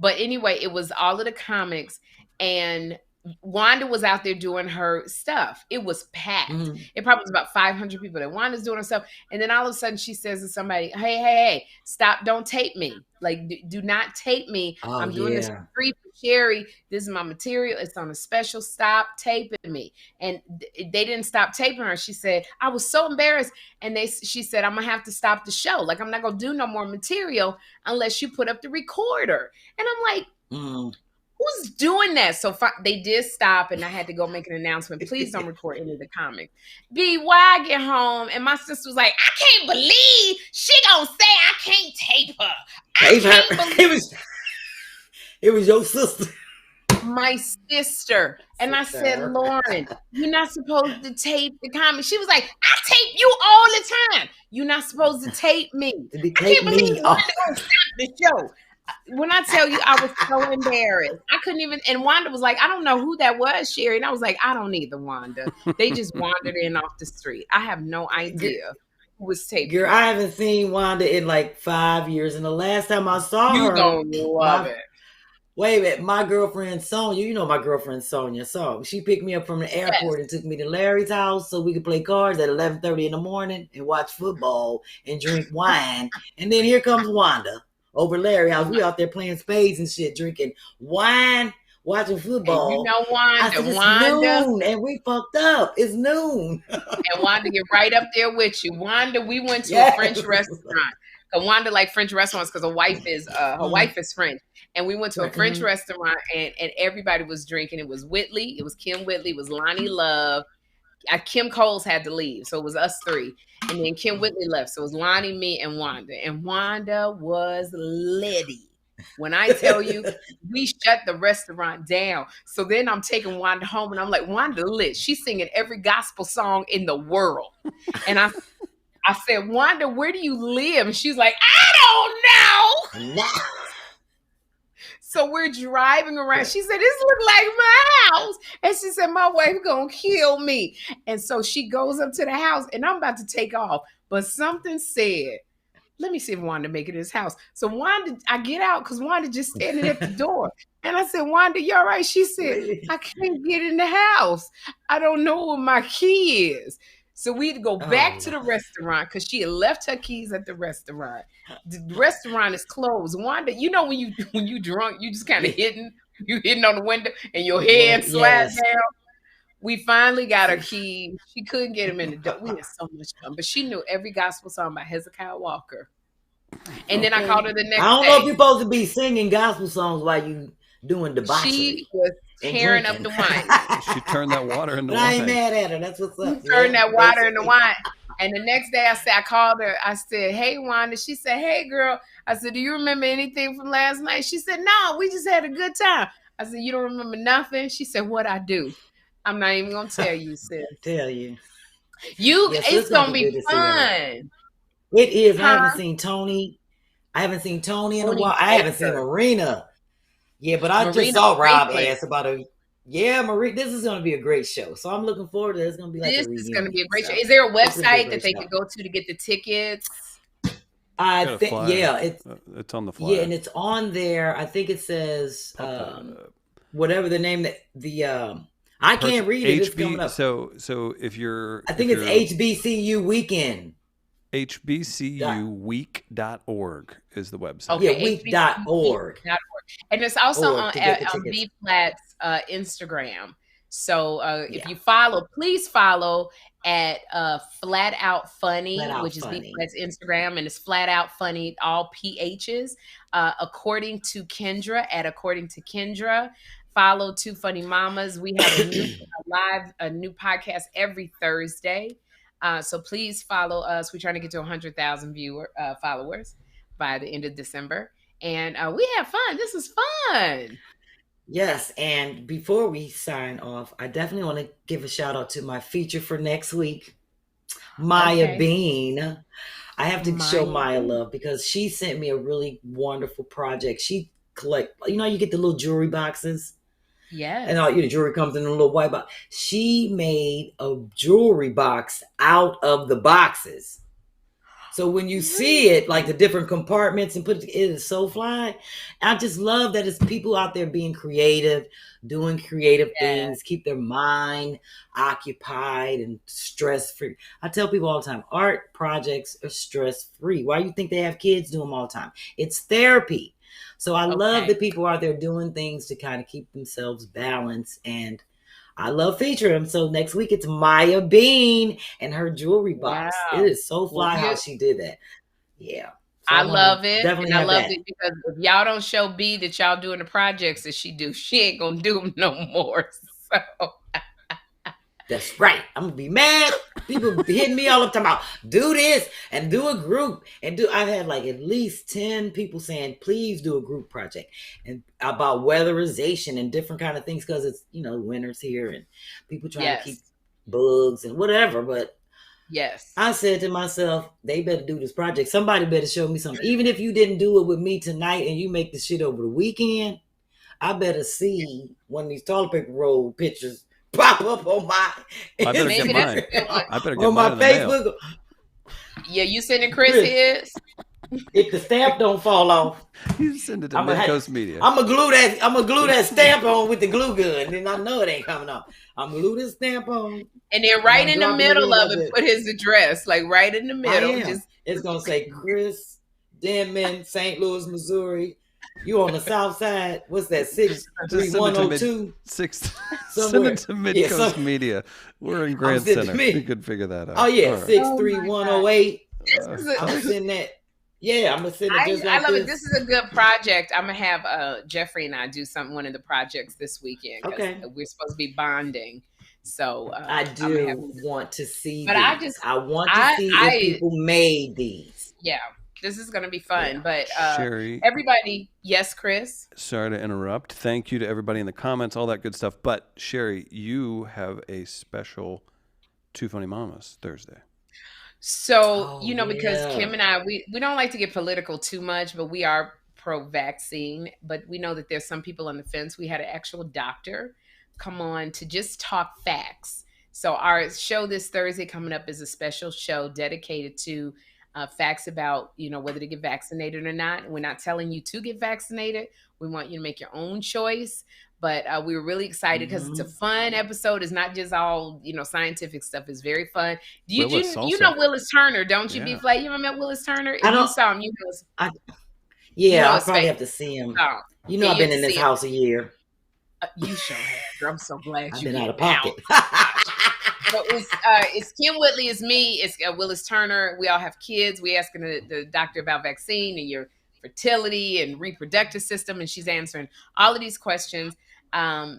But anyway, it was all of the comics, and Wanda was out there doing her stuff. It was packed. Mm-hmm. It probably was about 500 people that Wanda's doing her stuff. And then all of a sudden she says to somebody, hey, stop, don't tape me. Like, do not tape me. I'm doing this for free for Sherri. This is my material. It's on a special. Stop taping me. And they didn't stop taping her. She said, I was so embarrassed. And she said, I'm going to have to stop the show. Like, I'm not going to do no more material unless you put up the recorder. And I'm like, who's doing that? So they did stop, and I had to go make an announcement. Please don't record any of the comics. Why I get home, and my sister was like, I can't believe she gonna say I can't tape her. I can't believe it was your sister. My sister. And I said, Lauren, you're not supposed to tape the comics. She was like, I tape you all the time. You're not supposed to tape me. I can't believe you're gonna stop the show. When I tell you, I was so embarrassed. I couldn't even, and Wanda was like, I don't know who that was, Sherri. And I was like, I don't either, Wanda. They just wandered in off the street. I have no idea who was taping. Girl, I haven't seen Wanda in like 5 years. And the last time I saw her. You don't love it. Wait a minute, my girlfriend Sonia, you know my girlfriend Sonia, so she picked me up from the airport and took me to Larry's house so we could play cards at 11:30 in the morning and watch football and drink wine. And then here comes Wanda. Over Larry's house, we out there playing spades and shit, drinking wine, watching football. And you know Wanda, I said, it's noon, and we fucked up. It's noon. And Wanda get right up there with you. Wanda, we went to a French restaurant. Cause Wanda like French restaurants because her wife is French. And we went to a French restaurant and everybody was drinking. It was Whitley, it was Kym Whitley, it was Lonnie Love. Kim Coles had to leave, so it was us three. And then Kym Whitley left, so it was Lonnie, me, and Wanda. And Wanda was litty. When I tell you, we shut the restaurant down. So then I'm taking Wanda home, and I'm like, Wanda lit. She's singing every gospel song in the world. And I said, Wanda, where do you live? And she's like, I don't know. So we're driving around. She said, this look like my house. And she said, my wife gonna kill me. And so she goes up to the house, and I'm about to take off. But something said, let me see if Wanda make it to his house. So Wanda, I get out because Wanda just standing at the door. And I said, Wanda, you all right? She said, I can't get in the house. I don't know where my key is. So we had to go back to the restaurant because she had left her keys at the restaurant. The restaurant is closed. Wanda, you know when you drunk, you just kind of hitting on the window and your head slides down. We finally got her key. She couldn't get him in the door. We had so much fun, but she knew every gospel song by Hezekiah Walker. And then I called her the next day. I don't know if you're supposed to be singing gospel songs while you doing debauchery. She was tearing up the wine. She turned that water into wine. I ain't mad at her. That's what's up. Turned that water into wine. And the next day I called her. I said, hey, Wanda. She said, hey, girl. I said, do you remember anything from last night? She said, no, we just had a good time. I said, you don't remember nothing? She said, what'd I do? I'm not even going to tell you, sis. Tell you. It's going to be fun. It is. Huh? I haven't seen Tony. In a while. I haven't seen Marina. Yeah, but I just saw Rob ask about a... Yeah, Marie, this is going to be a great show. So I'm looking forward to it. It's going to be like this is going to be a great show. Is there a website that they can go to get the tickets? I think, yeah. It's on the flyer. Yeah, and it's on there. I think it says whatever the name I can't read it. It's coming up. So if you're... I think it's HBCU Weekend. HBCUweek.org is the website. Okay, yeah, week.org. And it's also on B-Phlat's Instagram. So if you follow, please follow at Flat Out Funny, which is B-Phlat's Instagram, and it's Flat Out Funny, all PHs. According to Kendra. Follow Two Funny Mamas. We have a new podcast every Thursday. So please follow us. We're trying to get to 100,000 followers by the end of December. And we have fun. This is fun. Yes. And before we sign off, I definitely want to give a shout out to my feature for next week, Maya Bean. I have to show Maya love because she sent me a really wonderful project. She you get the little jewelry boxes. Yes. And all jewelry comes in a little white box. She made a jewelry box out of the boxes. So when you see it, like the different compartments and it is so fly. I just love that it's people out there being creative, doing creative things, keep their mind occupied and stress-free. I tell people all the time, art projects are stress-free. Why do you think they have kids do them all the time? It's therapy. So I love that people are out there doing things to kind of keep themselves balanced, and I love featuring them. So next week it's Maya Bean and her jewelry box. Wow. It is so fly how she did that. Yeah. So I love it. And I love it because if y'all don't show B that y'all doing the projects that she do, she ain't going to do them no more. So. That's right. I'm going to be mad. People hitting me all the time about do this and do a group and do. I've had like at least 10 people saying, please do a group project and about weatherization and different kind of things because it's, winter's here and people trying to keep bugs and whatever. But I said to myself, they better do this project. Somebody better show me something. Even if you didn't do it with me tonight and you make the shit over the weekend, I better see one of these toilet paper roll pictures pop up on my. I better get mine. I better get on mine my Facebook. Yeah, you sending Chris his? If the stamp don't fall off, you send it to Midcoast Media. I'm gonna glue that stamp on with the glue gun, and I know it ain't coming off. I'm gonna glue this stamp on, and then right in the middle of it, put his address, like right in the middle. It's gonna say Chris Denman, St. Louis, Missouri. You on the south side? What's that? 63102. Send it to Midcoast Media. We're in Grand Center. We could figure that out. Oh yeah, 63108. I'm sending that. Yeah, I'm gonna send it just like I love it. This is a good project. I'm gonna have Jeffrey and I do one of the projects this weekend. Okay, we're supposed to be bonding. So I do want to see. But I want to see if people made these. Yeah. This is going to be fun, but Sherri, everybody, yes, Chris? Sorry to interrupt. Thank you to everybody in the comments, all that good stuff. But Sherri, you have a special Two Funny Mamas Thursday. So, because Kym and I, we don't like to get political too much, but we are pro-vaccine. But we know that there's some people on the fence. We had an actual doctor come on to just talk facts. So our show this Thursday coming up is a special show dedicated to facts about, whether to get vaccinated or not. We're not telling you to get vaccinated. We want you to make your own choice. But we were really excited because it's a fun episode. It's not just all, scientific stuff. It's very fun. You know Willis Turner, don't you, B-Phlat? You ever met Willis Turner? If you saw him, I'll probably have to see him. I've been in this house a year. You sure have. I'm so glad I've been out of pocket. So it's Kym Whitley, it's me, it's Willis Turner. We all have kids. We asking the doctor about vaccine and your fertility and reproductive system, and she's answering all of these questions.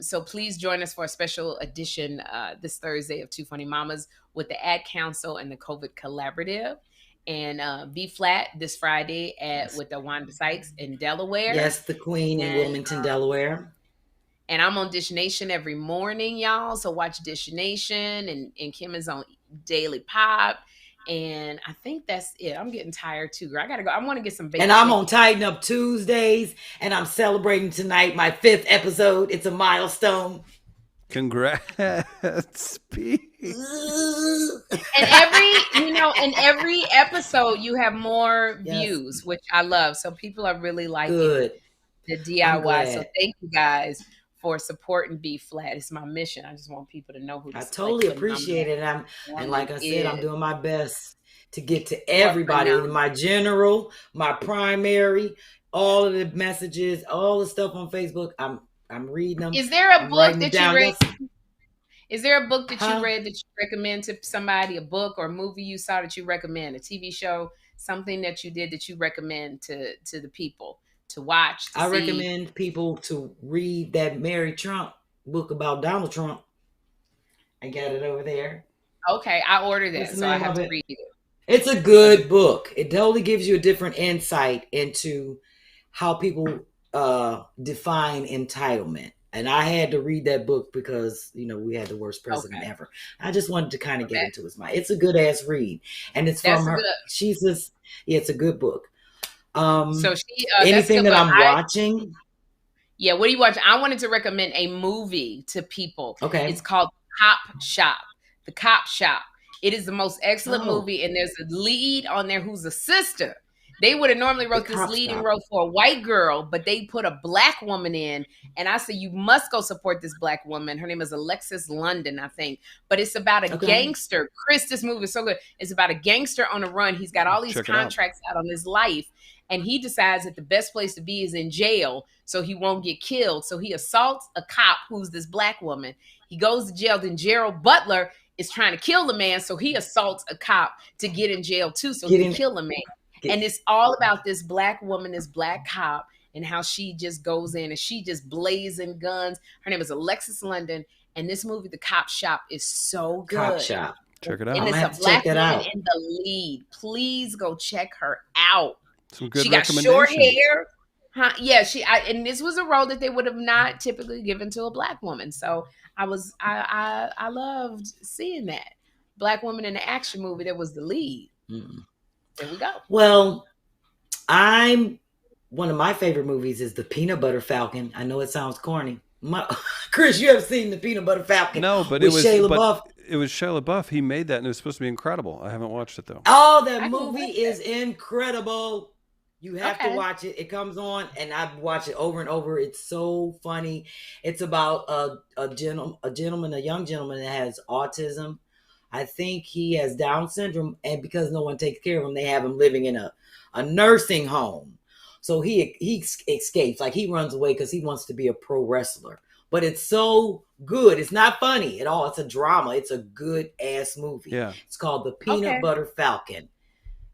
So please join us for a special edition this Thursday of Two Funny Mamas with the Ad Council and the COVID Collaborative. And B-Phlat this Friday with the Wanda Sykes in Delaware. Yes, the Queen in Wilmington, Delaware. And I'm on Dish Nation every morning, y'all. So watch Dish Nation. And Kym is on Daily Pop. And I think that's it. I'm getting tired too, girl. I got to go. I want to get some bacon. And I'm on Tighten Up Tuesdays. And I'm celebrating tonight my 5th episode. It's a milestone. Congrats, P. And every episode you have more views, which I love. So people are really liking the DIY. So thank you guys for supporting B-Phlat. It's my mission. I just want people to know who this I totally appreciate it. And like I said, I'm doing my best to get to everybody. My general, my primary, all of the messages, all the stuff on Facebook. I'm reading them. Is there a book that you read? Is there a book that you read that you recommend to somebody? A book or a movie you saw that you recommend? A TV show? Something that you did that you recommend to the people to watch? I recommend people to read that Mary Trump book about Donald Trump. I got it over there. Okay, I ordered that, so I have to read it. It's a good book. It totally gives you a different insight into how people define entitlement. And I had to read that book because, we had the worst president ever. I just wanted to kind of get into his mind. It's a good ass read. And it's from her. It's a good book. So she anything that I'm watching. Yeah, what are you watching? I wanted to recommend a movie to people. Okay. It's called Cop Shop. The Cop Shop. It is the most excellent movie, and there's a lead on there who's a sister. They would have normally wrote this leading role for a white girl, but they put a black woman in. And I said, you must go support this black woman. Her name is Alexis London, I think. But it's about a gangster. Chris, this movie is so good. It's about a gangster on the run. He's got all these contracts out on his life. And he decides that the best place to be is in jail so he won't get killed. So he assaults a cop who's this black woman. He goes to jail. Then Gerald Butler is trying to kill the man. So he assaults a cop to get in jail too. So he can kill a man. And it's all about this black woman, this black cop, and how she just goes in and she just blazing guns. Her name is Alexis London. And this movie, The Cop Shop, is so good. Cop Shop. Check it out. And it's a black woman in the lead. Please go check her out. Some good she got short hair. Yeah, and this was a role that they would have not typically given to a black woman. So I loved seeing that. Black woman in an action movie that was the lead. Mm. There we go. Well, one of my favorite movies is The Peanut Butter Falcon. I know it sounds corny. Chris, you have seen The Peanut Butter Falcon? No, but it was Shia LaBeouf. He made that, and it was supposed to be incredible. I haven't watched it though. Oh, that movie is incredible. You have to watch it. It comes on, and I watch it over and over. It's so funny. It's about a young gentleman that has autism. I think he has Down syndrome, and because no one takes care of him, they have him living in a nursing home. So he escapes, like he runs away because he wants to be a pro wrestler. But it's so good. It's not funny at all. It's a drama. It's a good ass movie. Yeah. It's called The Peanut Butter Falcon.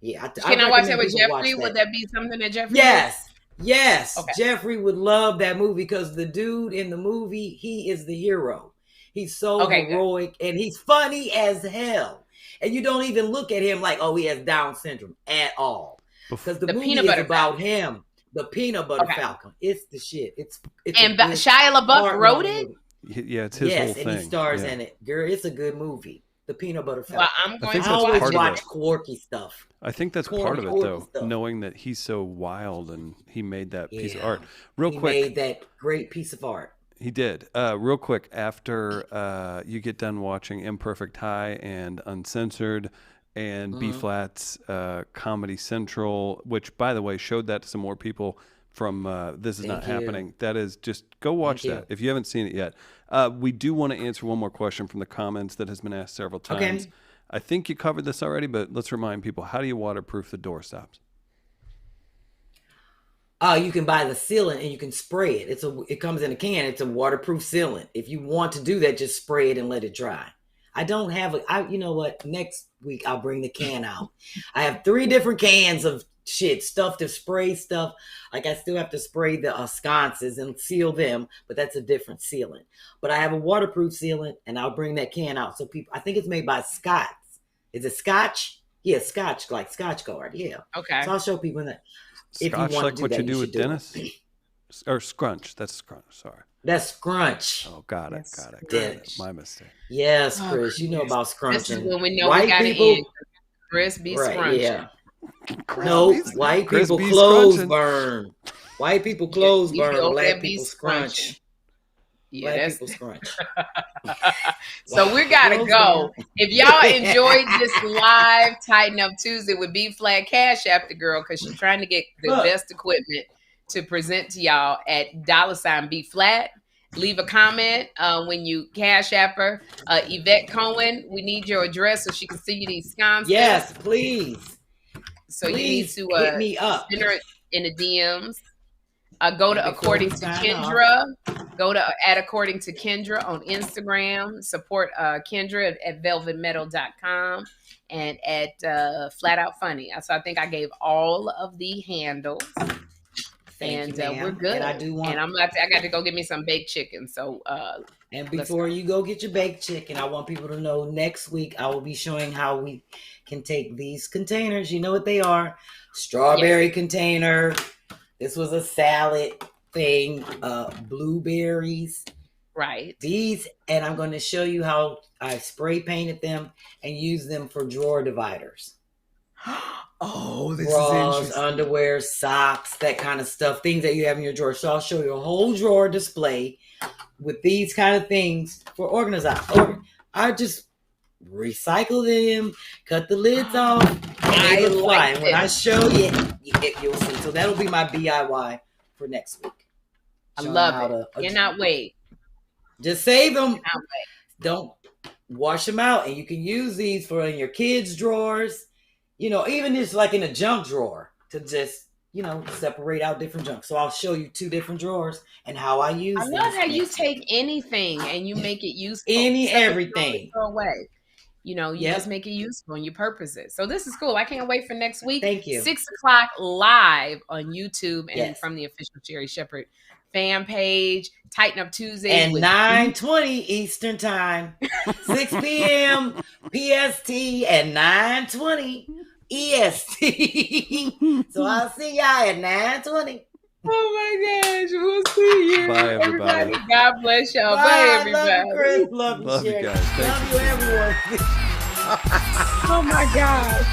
Yeah. Can I watch that with Jeffrey? Would that be something that Jeffrey? Yes. Okay. Jeffrey would love that movie because the dude in the movie, he is the hero. He's so heroic and he's funny as hell. And you don't even look at him like, oh, he has Down syndrome at all. Because the movie is about him. The Peanut Butter Falcon. It's the shit. It's and Shia LaBeouf wrote it? Yeah, it's his whole thing. Yes, and he stars in it. Girl, it's a good movie. The Peanut Butter Falcon. Well, I'm going to always watch quirky stuff. I think that's part of it, though, knowing that he's so wild and he made that piece of art. He made that great piece of art. He did. Real quick, after you get done watching Imperfect High and Uncensored and B-Flat's Comedy Central, which, by the way, showed that to some more people from This Is Not Happening. That is, just go watch that if you haven't seen it yet. We do want to answer one more question from the comments that has been asked several times. Okay. I think you covered this already, but let's remind people, how do you waterproof the doorstops? You can buy the sealant and you can spray it. It comes in a can. It's a waterproof sealant. If you want to do that, just spray it and let it dry. I don't have you know what? Next week I'll bring the can out. I have 3 different cans of stuff to spray stuff. Like I still have to spray the sconces and seal them, but that's a different sealant. But I have a waterproof sealant and I'll bring that can out. So people, I think it's made by Scotch. Is it Scotch? Yeah, Scotch, like Scotch Guard. Yeah. Okay. So I'll show people that. Scotch, like what you do with Dennis? Or Scrunch. That's Scrunch. Sorry. That's Scrunch. Oh, got it. My mistake. Yes, Chris. You know about Scrunch. This is when we know we got to end. Chris be Scrunch. Yeah. No, white people clothes burn. White people clothes burn. Black people scrunch. Yeah, Black people scrunch. So we gotta go. If y'all enjoyed this live Tighten Up Tuesday with B-Flat, Cash App the girl because she's trying to get the best equipment to present to y'all at $B-Flat. Leave a comment when you Cash App her. Yvette Cohen, we need your address so she can see you these sconces. Yes, please. So please you need to hit me up. Send her in the DMs. Go to According to Kendra. Go to According to Kendra on Instagram. Support Kendra at velvetmetal.com and at Flat Out Funny. So I think I gave all of the handles. We're good. And I got to go get me some baked chicken. So and before you go get your baked chicken, I want people to know next week I will be showing how we can take these containers. You know what they are? Strawberry container. This was a salad thing. Blueberries. Right. These, and I'm going to show you how I spray painted them and use them for drawer dividers. Oh, this bras, is interesting. Underwear, socks, that kind of stuff, things that you have in your drawer. So I'll show you a whole drawer display with these kind of things for organizing. I just recycle them, cut the lids off, and they fly. And when I show you, you'll see. So that'll be my DIY for next week. I love it. Cannot wait. Just save them. Don't wash them out, and you can use these for in your kids' drawers. You know, even just like in a junk drawer to just, you know, separate out different junk. So I'll show you 2 different drawers and how I use. I love how you take anything and you make it useful. Everything. Throw away. You know, you just make it useful and you purpose it. So this is cool. I can't wait for next week. Thank you. 6:00 live on YouTube and from the official Sherri Shepherd fan page. Tighten Up Tuesdaze. And 9:20 Eastern Time. 6 p.m. PST and 9:20 EST. So I'll see y'all at 9:20. Oh my gosh. We'll see you. Bye, everybody. God bless y'all. Bye, everybody. Love you, Chris. Love you, Love you Sherri. guys. Thank Love you, everyone. Oh my God.